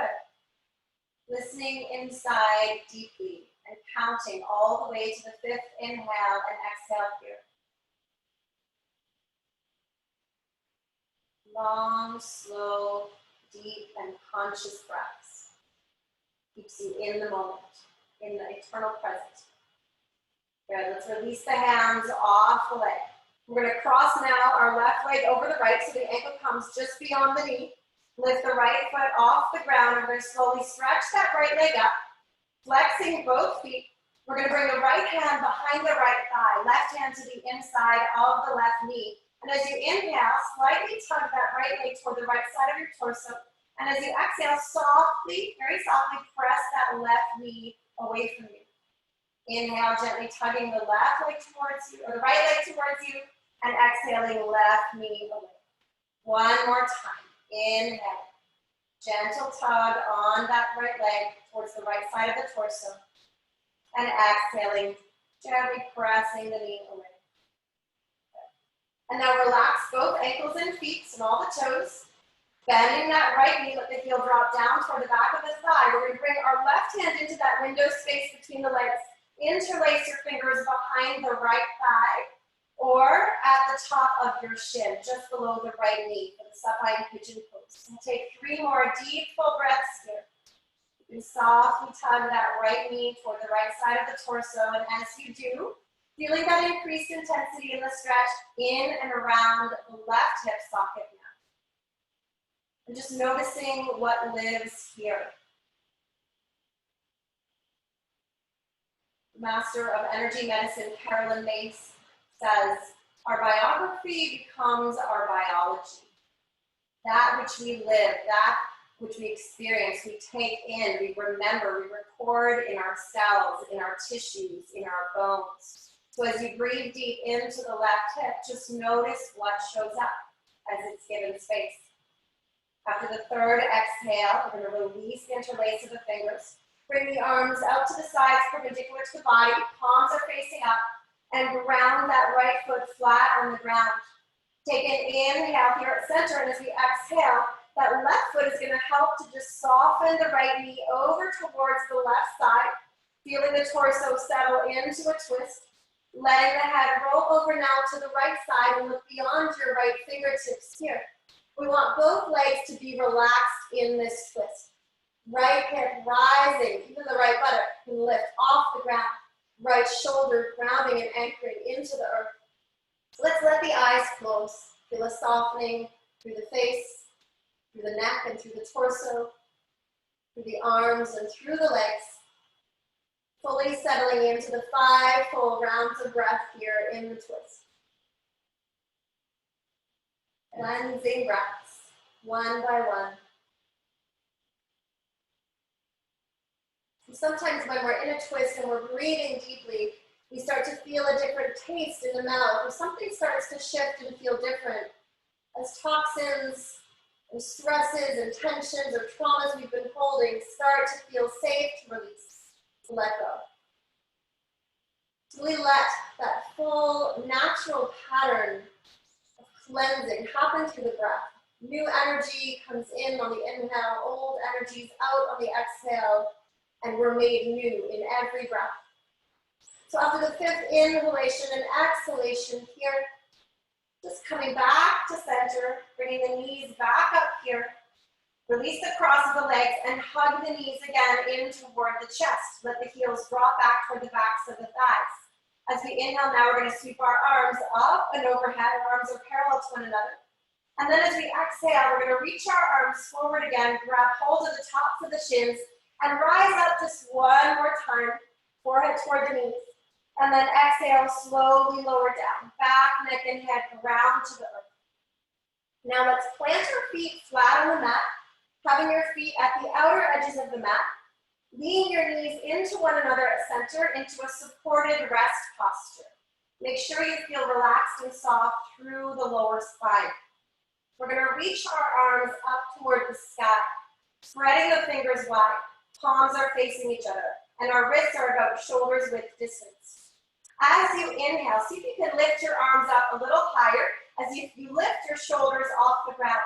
Speaker 1: Listening inside deeply and counting all the way to the 5th inhale and exhale here. Long, slow, deep, and conscious breaths. Keeps you in the moment, in the eternal present. Good, let's release the hands off the leg. We're going to cross now our left leg over the right so the ankle comes just beyond the knee. Lift the right foot off the ground. We're going to slowly stretch that right leg up, flexing both feet. We're going to bring the right hand behind the right thigh, left hand to the inside of the left knee. And as you inhale, slightly tug that right leg toward the right side of your torso. And as you exhale, softly, very softly press that left knee away from you. Inhale, gently tugging the left leg towards you, or the right leg towards you, and exhaling left knee away. One more time. Inhale. Gentle tug on that right leg towards the right side of the torso. And exhaling, gently pressing the knee away. And now relax both ankles and feet and all the toes. Bending that right knee, let the heel drop down toward the back of the thigh. We're going to bring our left hand into that window space between the legs. Interlace your fingers behind the right thigh or at the top of your shin, just below the right knee for the supine pigeon pose. And take 3 more deep full breaths here. You can softly tug that right knee toward the right side of the torso, and as you do, feeling that increased intensity in the stretch in and around the left hip socket now. And just noticing what lives here. Master of Energy Medicine, Carolyn Mace, says, our biography becomes our biology. That which we live, that which we experience, we take in, we remember, we record in our cells, in our tissues, in our bones. So as you breathe deep into the left hip, just notice what shows up as it's given space. After the 3rd exhale, we're going to release the interlace of the fingers. Bring the arms out to the sides, perpendicular to the body. Palms are facing up. And ground that right foot flat on the ground. Take an inhale here at center. And as we exhale, that left foot is going to help to just soften the right knee over towards the left side. Feeling the torso settle into a twist. Letting the head roll over now to the right side and look beyond your right fingertips here. We want both legs to be relaxed in this twist. Right hip rising, even the right buttock can lift off the ground. Right shoulder grounding and anchoring into the earth. Let's let the eyes close. Feel a softening through the face, through the neck and through the torso, through the arms and through the legs. Fully settling into the 5 full rounds of breath here in the twist. Cleansing breaths, one by one. Sometimes when we're in a twist and we're breathing deeply, we start to feel a different taste in the mouth, or something starts to shift and feel different. As toxins and stresses and tensions or traumas we've been holding start to feel safe to release, to let go. So we let that full natural pattern of cleansing happen through the breath. New energy comes in on the inhale, old energies out on the exhale. And we're made new in every breath. So after the fifth inhalation and exhalation here, just coming back to center, bringing the knees back up here. Release the cross of the legs and hug the knees again in toward the chest. Let the heels drop back toward the backs of the thighs. As we inhale now, we're going to sweep our arms up and overhead. Our arms are parallel to one another. And then as we exhale, we're going to reach our arms forward again, grab hold of the tops of the shins, and rise up just one more time, forehead toward the knees. And then exhale, slowly lower down. Back, neck, and head ground to the earth. Now let's plant our feet flat on the mat, having your feet at the outer edges of the mat. Lean your knees into one another at center into a supported rest posture. Make sure you feel relaxed and soft through the lower spine. We're going to reach our arms up toward the sky, spreading the fingers wide. Palms are facing each other, and our wrists are about shoulders width distance. As you inhale, see if you can lift your arms up a little higher as you lift your shoulders off the ground.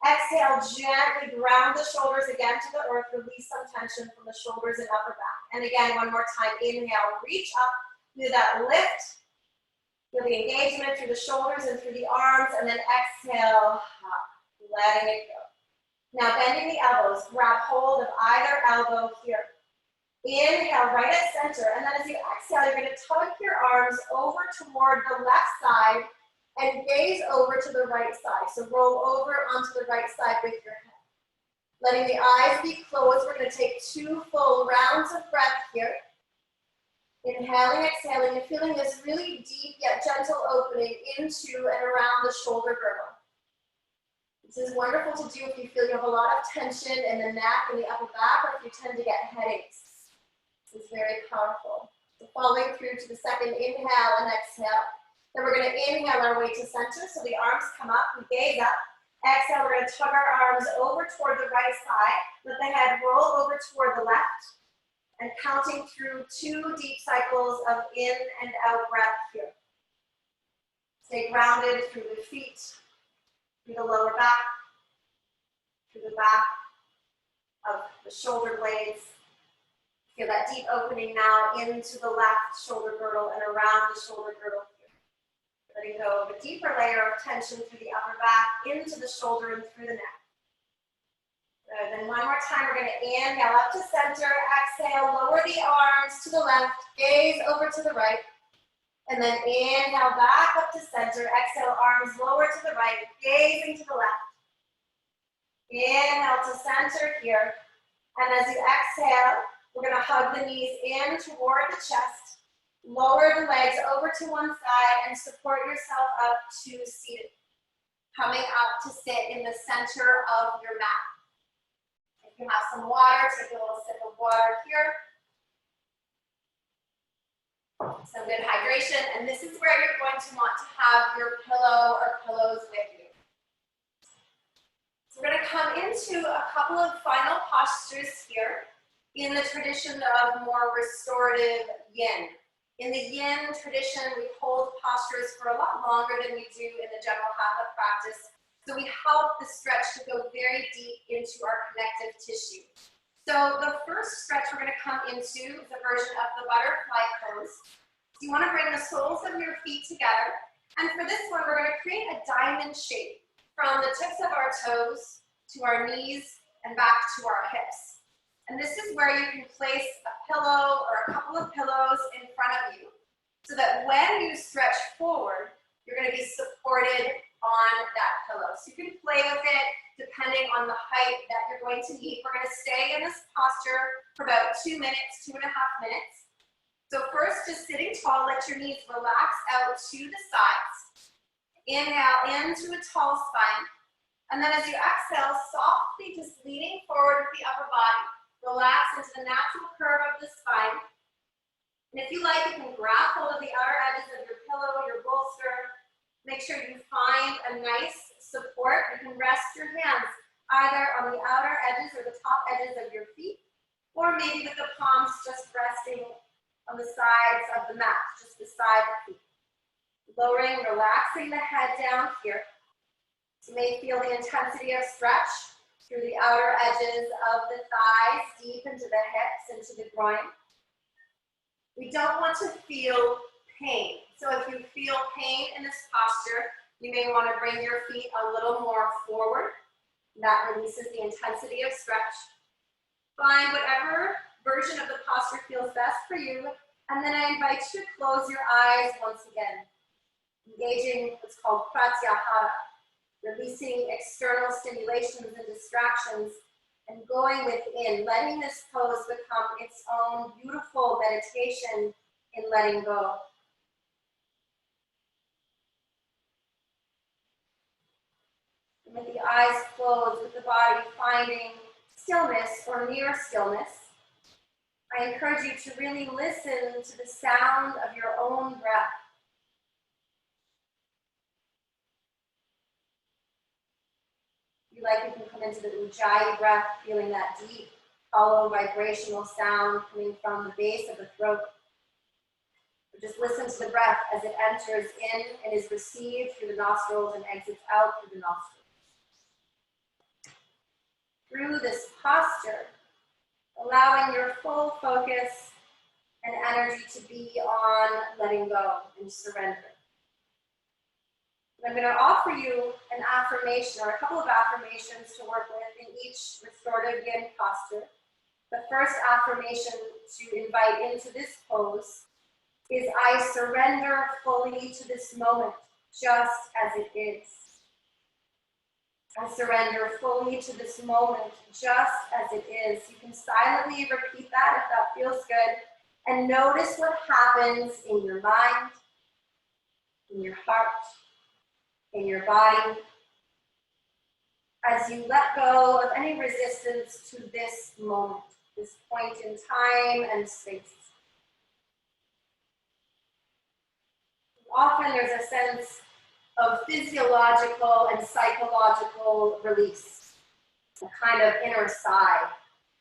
Speaker 1: Exhale, gently ground the shoulders again to the earth. Release some tension from the shoulders and upper back. And again, one more time. Inhale, reach up, do that lift. Feel the engagement through the shoulders and through the arms. And then exhale, letting it go. Now bending the elbows. Grab hold of either elbow here. Inhale, right at center. And then as you exhale, you're going to tug your arms over toward the left side and gaze over to the right side. So roll over onto the right side with your head. Letting the eyes be closed. We're going to take 2 full rounds of breath here. Inhaling, exhaling, and feeling this really deep yet gentle opening into and around the shoulder girdle. This is wonderful to do if you feel you have a lot of tension in the neck and the upper back, or if you tend to get headaches. This is very powerful. So following through to the second inhale and exhale. Then we're going to inhale our way to center, so the arms come up, we gaze up. Exhale, we're going to tug our arms over toward the right side. Let the head roll over toward the left. And counting through 2 deep cycles of in and out breath here. Stay grounded through the feet, through the lower back, through the back of the shoulder blades. Feel that deep opening now into the left shoulder girdle and around the shoulder girdle. Letting go of a deeper layer of tension through the upper back, into the shoulder and through the neck. Good. Then one more time, we're going to inhale up to center, exhale, lower the arms to the left, gaze over to the right. And then inhale back up to center, exhale, arms lower to the right, gazing to the left. Inhale to center here. And as you exhale, we're going to hug the knees in toward the chest. Lower the legs over to one side and support yourself up to seated. Coming up to sit in the center of your mat. If you have some water, take a little sip of water here. Some good hydration. And this is where you're going to want to have your pillow or pillows with you. So we're going to come into a couple of final postures here in the tradition of more restorative yin. In the yin tradition, we hold postures for a lot longer than we do in the general hatha practice. So we help the stretch to go very deep into our connective tissue. So the first stretch we're going to come into is a version of the butterfly pose. So you want to bring the soles of your feet together. And for this one, we're going to create a diamond shape from the tips of our toes to our knees and back to our hips. And this is where you can place a pillow or a couple of pillows in front of you so that when you stretch forward, you're going to be supported on that pillow. So you can play with it depending on the height that you're going to need. We're going to stay in this posture for about 2 minutes, 2.5 minutes. So first, just sitting tall, let your knees relax out to the sides. Inhale into a tall spine. And then as you exhale, softly just leaning forward with the upper body. Relax into the natural curve of the spine. And if you like, you can grab hold of the outer edges of your pillow, your bolster. Make sure you find a nice support. You can rest your hands either on the outer edges or the top edges of your feet, or maybe with the palms just resting on the sides of the mat, just beside the feet. Lowering, relaxing the head down here. You may feel the intensity of stretch through the outer edges of the thighs, deep into the hips, into the groin. We don't want to feel pain. So if you feel pain in this posture, you may want to bring your feet a little more forward. That releases the intensity of stretch. Find whatever version of the posture feels best for you. And then I invite you to close your eyes once again, engaging what's called pratyahara, releasing external stimulations and distractions and going within, letting this pose become its own beautiful meditation in letting go. And with the eyes closed, with the body finding stillness or near stillness, I encourage you to really listen to the sound of your own breath. If you like, you can come into the Ujjayi breath, feeling that deep, hollow vibrational sound coming from the base of the throat. Or just listen to the breath as it enters in and is received through the nostrils and exits out through the nostrils. Through this posture, allowing your full focus and energy to be on letting go and surrender. And I'm going to offer you an affirmation or a couple of affirmations to work with in each restorative yin posture. The first affirmation to invite into this pose is I surrender fully to this moment, just as it is. I surrender fully to this moment, just as it is. You can silently repeat that if that feels good. And notice what happens in your mind, in your heart, in your body, as you let go of any resistance to this moment, this point in time and space. Often there's a sense of physiological and psychological release, a kind of inner sigh.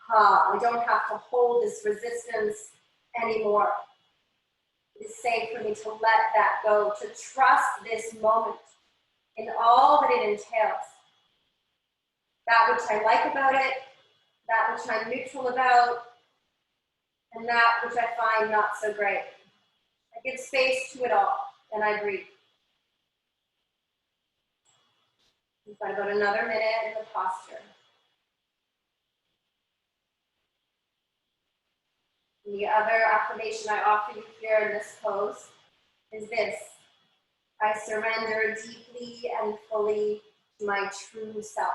Speaker 1: I don't have to hold this resistance anymore. It is safe for me to let that go, to trust this moment in all that it entails. That which I like about it, that which I'm neutral about, and that which I find not so great. I give space to it all, and I breathe. We've got about another minute in the posture. And the other affirmation I offer you here in this pose is this: I surrender deeply and fully to my true self.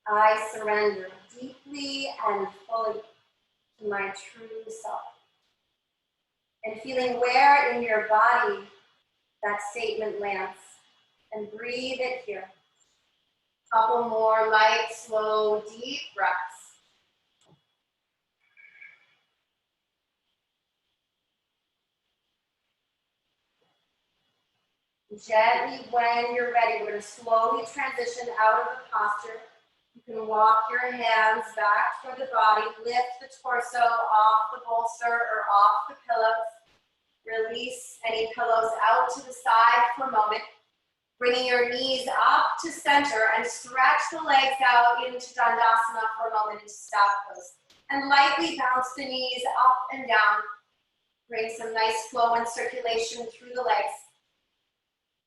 Speaker 1: I surrender deeply and fully to my true self. And feeling where in your body that statement lands. And breathe it here. Couple more light, slow, deep breaths. Gently, when you're ready, we're going to slowly transition out of the posture. You can walk your hands back toward the body, lift the torso off the bolster or off the pillows. Release any pillows out to the side for a moment. Bringing your knees up to center and stretch the legs out into Dandasana for a moment into staff pose. And lightly bounce the knees up and down. Bring some nice flow and circulation through the legs.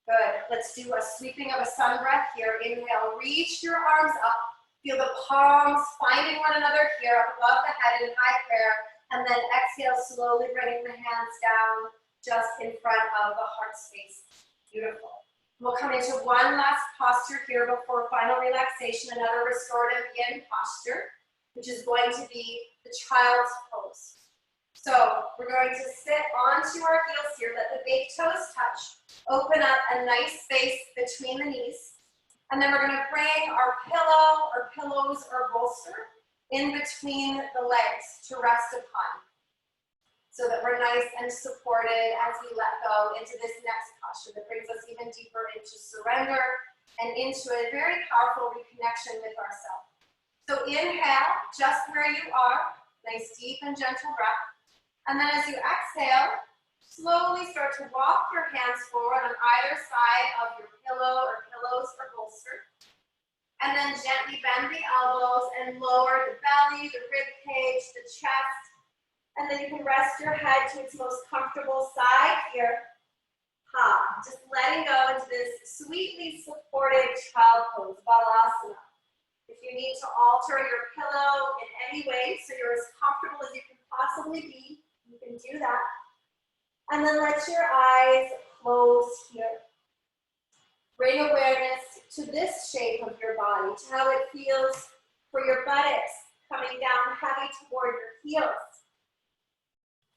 Speaker 1: Good. Let's do a sweeping of a sun breath here. Inhale, reach your arms up. Feel the palms finding one another here up above the head in high prayer. And then exhale, slowly bringing the hands down just in front of the heart space. Beautiful. We'll come into one last posture here before final relaxation, another restorative yin posture, which is going to be the child's pose. So we're going to sit onto our heels here, let the big toes touch, open up a nice space between the knees, and then we're going to bring our pillow or pillows or bolster in between the legs to rest upon, so that we're nice and supported as we let go into this next posture that brings us even deeper into surrender and into a very powerful reconnection with ourselves. So inhale, just where you are, nice deep and gentle breath. And then as you exhale, slowly start to walk your hands forward on either side of your pillow or pillows or bolster. And then gently bend the elbows and lower the belly, the rib cage, the chest. And then you can rest your head to its most comfortable side here. Ha. Just letting go into this sweetly supported child pose, Balasana. If you need to alter your pillow in any way so you're as comfortable as you can possibly be, you can do that. And then let your eyes close here. Bring awareness to this shape of your body, to how it feels for your buttocks coming down heavy toward your heels.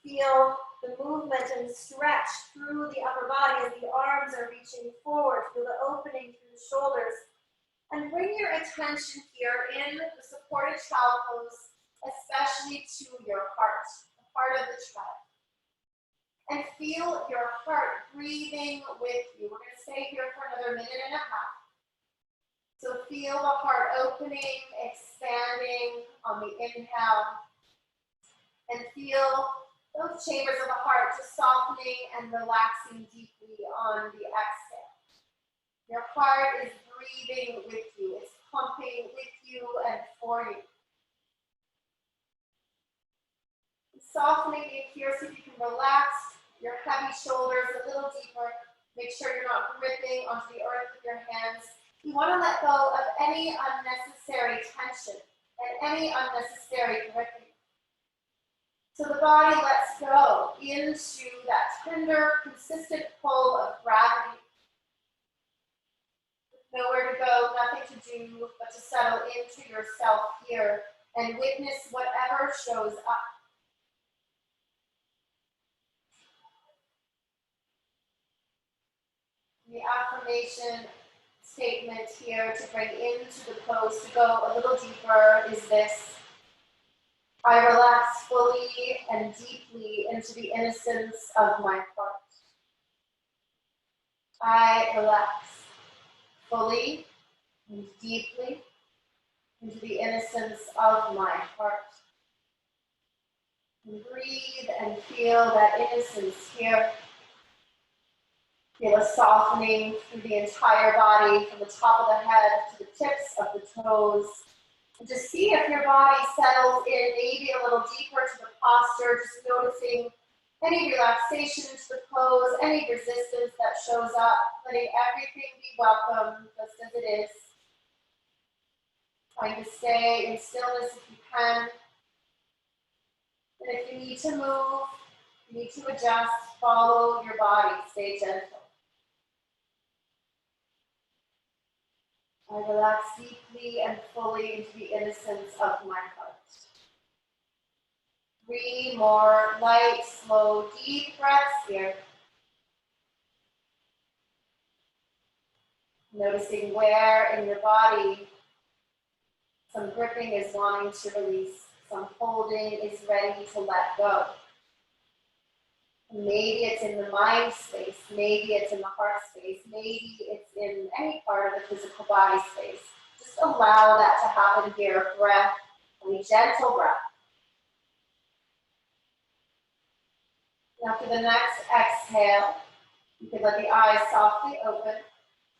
Speaker 1: Feel the movement and stretch through the upper body as the arms are reaching forward. Feel the opening through the shoulders. And bring your attention here in the supported child pose, especially to your heart, the heart of the child. And feel your heart breathing with you. We're going to stay here for another minute and a half. So feel the heart opening, expanding on the inhale. And feel those chambers of the heart just softening and relaxing deeply on the exhale. Your heart is breathing with you. It's pumping with you and for you. Softening in here so you can relax your heavy shoulders a little deeper. Make sure you're not gripping onto the earth with your hands. You want to let go of any unnecessary tension and any unnecessary gripping. So the body lets go into that tender, consistent pull of gravity. Nowhere to go, nothing to do, but to settle into yourself here and witness whatever shows up. The affirmation statement here to bring into the pose, to go a little deeper, is this: I relax fully and deeply into the innocence of my heart. I relax fully and deeply into the innocence of my heart. And breathe and feel that innocence here. Feel a softening through the entire body, from the top of the head to the tips of the toes. And just see if your body settles in maybe a little deeper to the posture, just noticing any relaxation into the pose, any resistance that shows up, letting everything be welcome just as it is. Trying to stay in stillness if you can. And if you need to move, you need to adjust, follow your body, stay gentle. I relax deeply and fully into the innocence of my heart. 3 more light, slow, deep breaths here. Noticing where in your body some gripping is wanting to release, some holding is ready to let go. Maybe it's in the mind space, maybe it's in the heart space, maybe it's in any part of the physical body space. Just allow that to happen here. Breath, a gentle breath. Now for the next exhale, you can let the eyes softly open,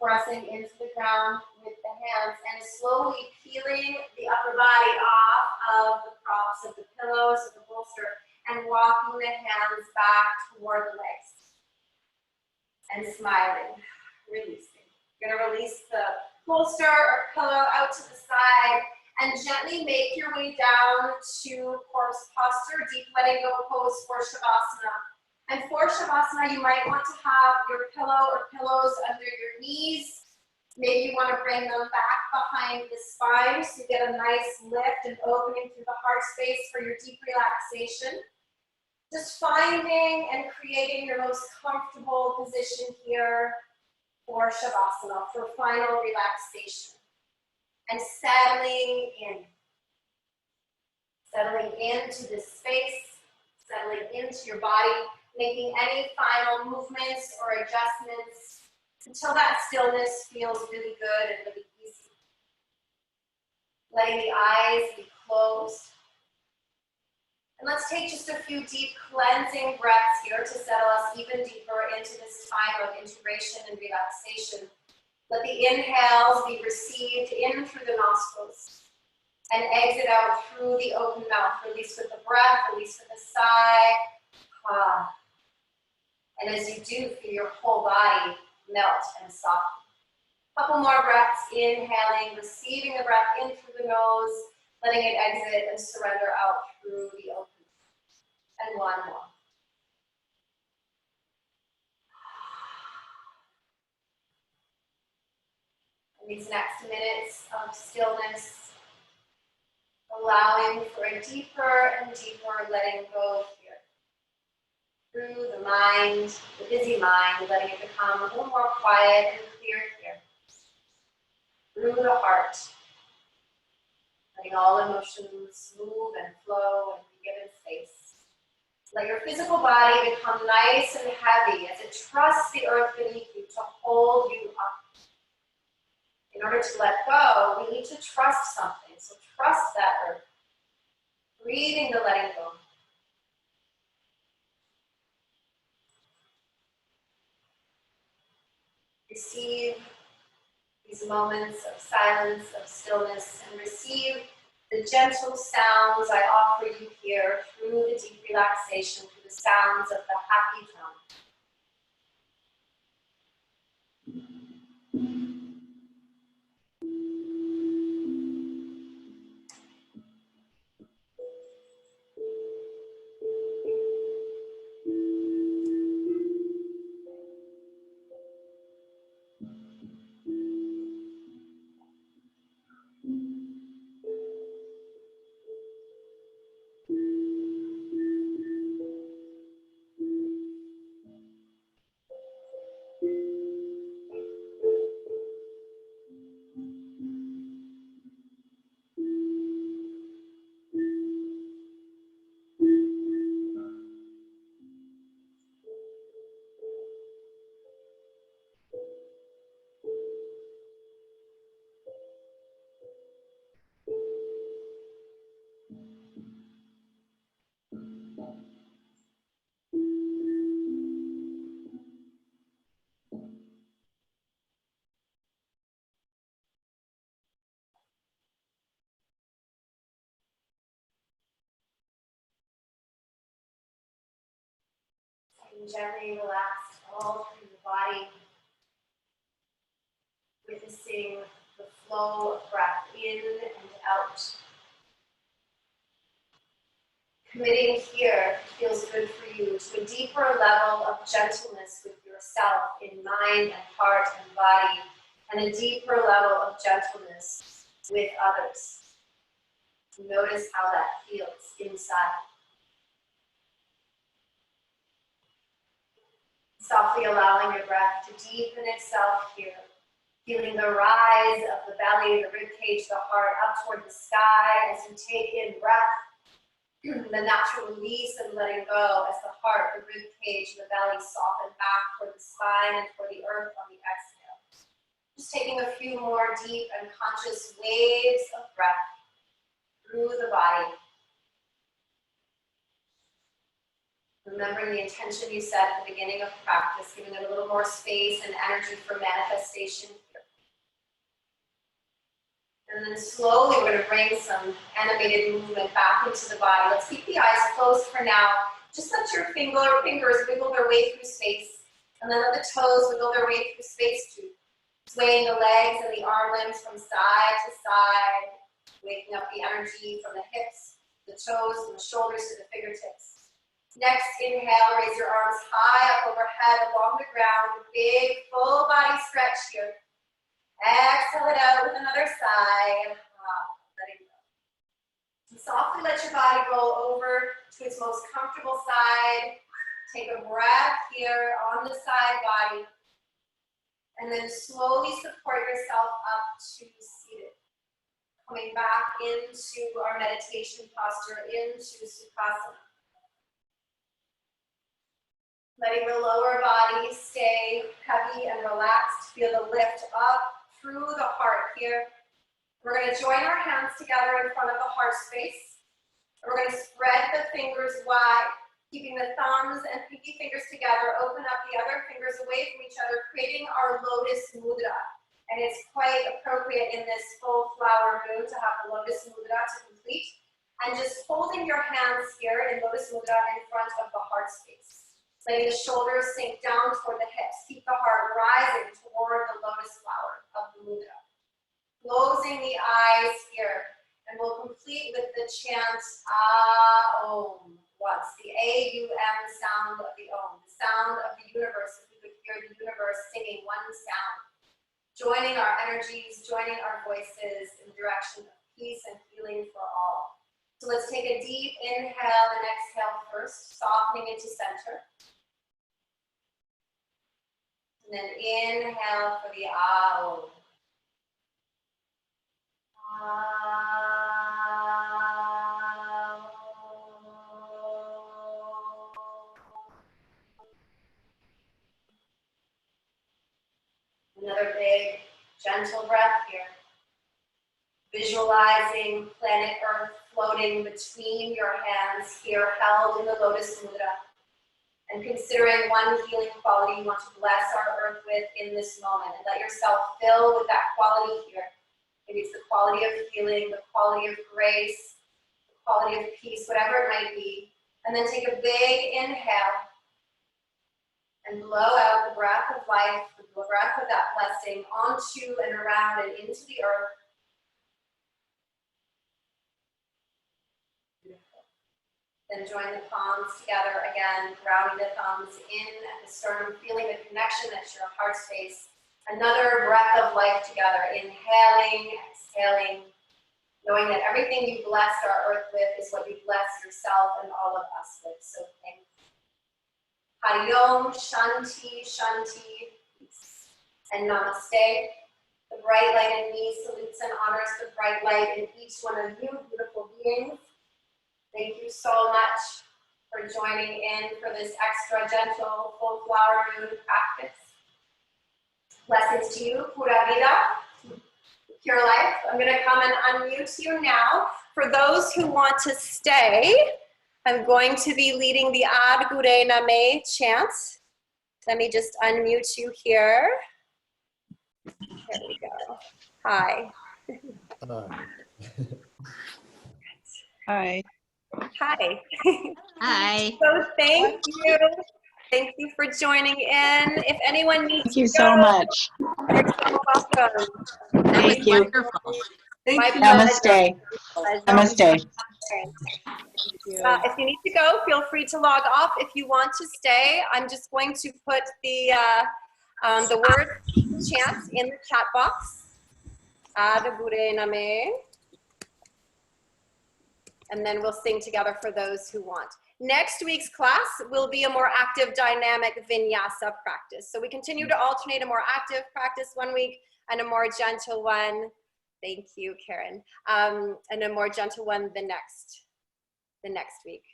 Speaker 1: pressing into the ground with the hands and slowly peeling the upper body off of the props of the pillows or the bolster and walking the hands back toward the legs. And smiling, releasing. You're gonna release the bolster or pillow out to the side and gently make your way down to corpse posture, deep letting go pose for Shavasana. And for Shavasana, you might want to have your pillow or pillows under your knees. Maybe you want to bring them back behind the spine so you get a nice lift and opening through the heart space for your deep relaxation. Just finding and creating your most comfortable position here for Shavasana, for final relaxation. And settling in. Settling into this space, settling into your body, making any final movements or adjustments until that stillness feels really good and really easy. Letting the eyes be closed. And let's take just a few deep cleansing breaths here to settle us even deeper into this time of integration and relaxation. Let the inhales be received in through the nostrils. And exit out through the open mouth. Release with the breath, release with a sigh. Ah. And as you do, feel your whole body melt and soften. Couple more breaths, inhaling, receiving the breath in through the nose, letting it exit and surrender out through the open mouth. And one more. In these next minutes of stillness, allowing for a deeper and deeper letting go here. Through the mind, the busy mind, letting it become a little more quiet and clear here. Through the heart, letting all emotions move and flow and be given space. Let your physical body become nice and heavy as it trusts the earth beneath you to hold you up. In order to let go, we need to trust something. So trust that earth. Breathing the letting go. Receive these moments of silence, of stillness, and receive the gentle sounds I offer you here through the deep relaxation, through the sounds of the happy drum. And gently relax all through the body, witnessing the flow of breath in and out. Committing here feels good for you to a deeper level of gentleness with yourself in mind and heart and body, and a deeper level of gentleness with others. Notice how that feels inside. Softly allowing your breath to deepen itself here, feeling the rise of the belly, the rib cage, the heart up toward the sky as you take in breath. The natural release and letting go as the heart, the rib cage, and the belly soften back toward the spine and toward the earth on the exhale. Just taking a few more deep and conscious waves of breath through the body. Remembering the intention you set at the beginning of practice, giving it a little more space and energy for manifestation here. And then slowly we're going to bring some animated movement back into the body. Let's keep the eyes closed for now. Just let your fingers wiggle their way through space. And then let the toes wiggle their way through space too. Swaying the legs and the arm limbs from side to side. Waking up the energy from the hips, the toes, and the shoulders to the fingertips. Next, inhale, raise your arms high up overhead along the ground. Big full body stretch here. Exhale it out with another sigh. Letting go. And softly let your body roll over to its most comfortable side. Take a breath here on the side body. And then slowly support yourself up to seated. Coming back into our meditation posture, into Sukhasana. Letting the lower body stay heavy and relaxed. Feel the lift up through the heart here. We're going to join our hands together in front of the heart space. We're going to spread the fingers wide, keeping the thumbs and pinky fingers together. Open up the other fingers away from each other, creating our lotus mudra. And it's quite appropriate in this full flower moon to have the Lotus Mudra to complete. And just holding your hands here in Lotus Mudra in front of the heart space. Letting the shoulders sink down toward the hips. Keep the heart rising toward the lotus flower of the mudra. Closing the eyes here. And we'll complete with the chant Om once. The A-U-M sound of the Om. The sound of the universe. If we could hear the universe singing one sound. Joining our energies, joining our voices in the direction of peace and healing for all. So let's take a deep inhale and exhale first, softening into center. And then inhale for the Om. Another big, gentle breath here. Visualizing planet Earth floating between your hands here, held in the Lotus Mudra. And considering one healing quality you want to bless our Earth with in this moment. And let yourself fill with that quality here. Maybe it's the quality of healing, the quality of grace, the quality of peace, whatever it might be. And then take a big inhale. And blow out the breath of life, the breath of that blessing onto and around and into the earth. Beautiful. Then join the palms together again, grounding the thumbs in at the sternum, feeling the connection at your heart space. Another breath of life together, inhaling, exhaling, knowing that everything you blessed our earth with is what you bless yourself and all of us with. So thank you. Hari Om, Shanti, Shanti, peace, and Namaste. The bright light in me salutes and honors the bright light in each one of you, beautiful beings. Thank you so much for joining in for this extra gentle full flower moon practice. Blessings to you, Pura Vida, pure life. I'm going to come and unmute you now. For those who want to stay, I'm going to be leading the Ad Gure Name chant. Let me just unmute you here. There we go. Hi.
Speaker 2: Hi.
Speaker 1: Hi.
Speaker 3: Hi.
Speaker 1: So thank you. Thank you for joining in. If anyone needs
Speaker 2: Thank you
Speaker 1: to
Speaker 2: so
Speaker 1: go,
Speaker 2: much.
Speaker 1: you're so welcome.
Speaker 2: Thank you.
Speaker 3: Wonderful.
Speaker 1: My
Speaker 2: Namaste.
Speaker 1: pleasure.
Speaker 2: Namaste.
Speaker 1: If you need to go, feel free to log off. If you want to stay, I'm just going to put the word chant in the chat box. Ad Gure Name. And then we'll sing together for those who want. Next week's class will be a more active, dynamic vinyasa practice. So we continue to alternate a more active practice one week and a more gentle one. Thank you, Karen. And a more gentle one the next week.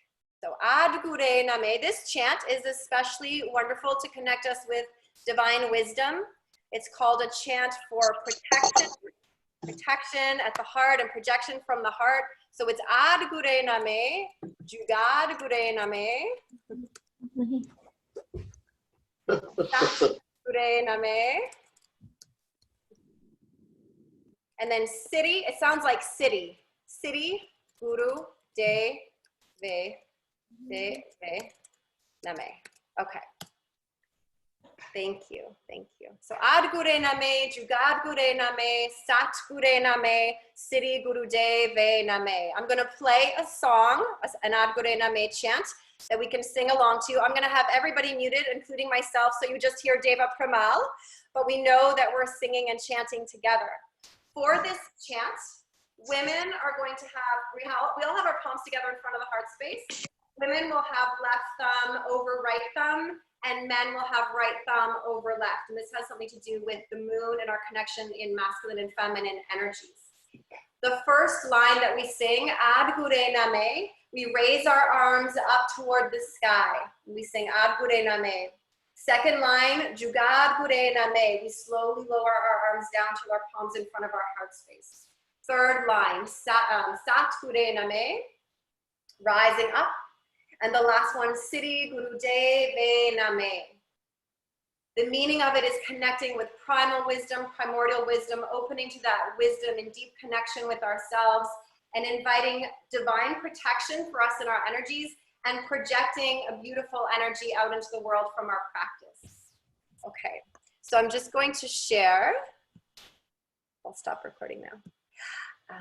Speaker 1: So Ad Gure Name. This chant is especially wonderful to connect us with divine wisdom. It's called a chant for protection at the heart and projection from the heart. So it's Ad Gure Name, Jugad Gure Name, Sat Gure Name, and then Siddhi. It sounds like Siddhi. Siddhi, Guru, De, Ve, Name. Okay. Thank you. So Ad Gure Name, Jugad Gure Name, Sat Gure Name, Siddhi Guru De Ve Name. I'm going to play a song, an Ad Gure Name chant that we can sing along to. I'm going to have everybody muted, including myself, so you just hear Deva Pramal, but we know that we're singing and chanting together. For this chant, women are going to have, we all have our palms together in front of the heart space. Women will have left thumb over right thumb, and men will have right thumb over left. And this has something to do with the moon and our connection in masculine and feminine energies. The first line that we sing, Ad Gure Name, we raise our arms up toward the sky. We sing Ad Gure Name. Second line, Jugad Gure Name, we slowly lower our arms down to our palms in front of our heart space. Third line, Sat Gure Name, rising up. And the last one, Siddhi Guru De Ve Name. The meaning of it is connecting with primal wisdom, primordial wisdom, opening to that wisdom in deep connection with ourselves, and inviting divine protection for us and our energies, and projecting a beautiful energy out into the world from our practice. Okay, so I'm just going to share. I'll stop recording now.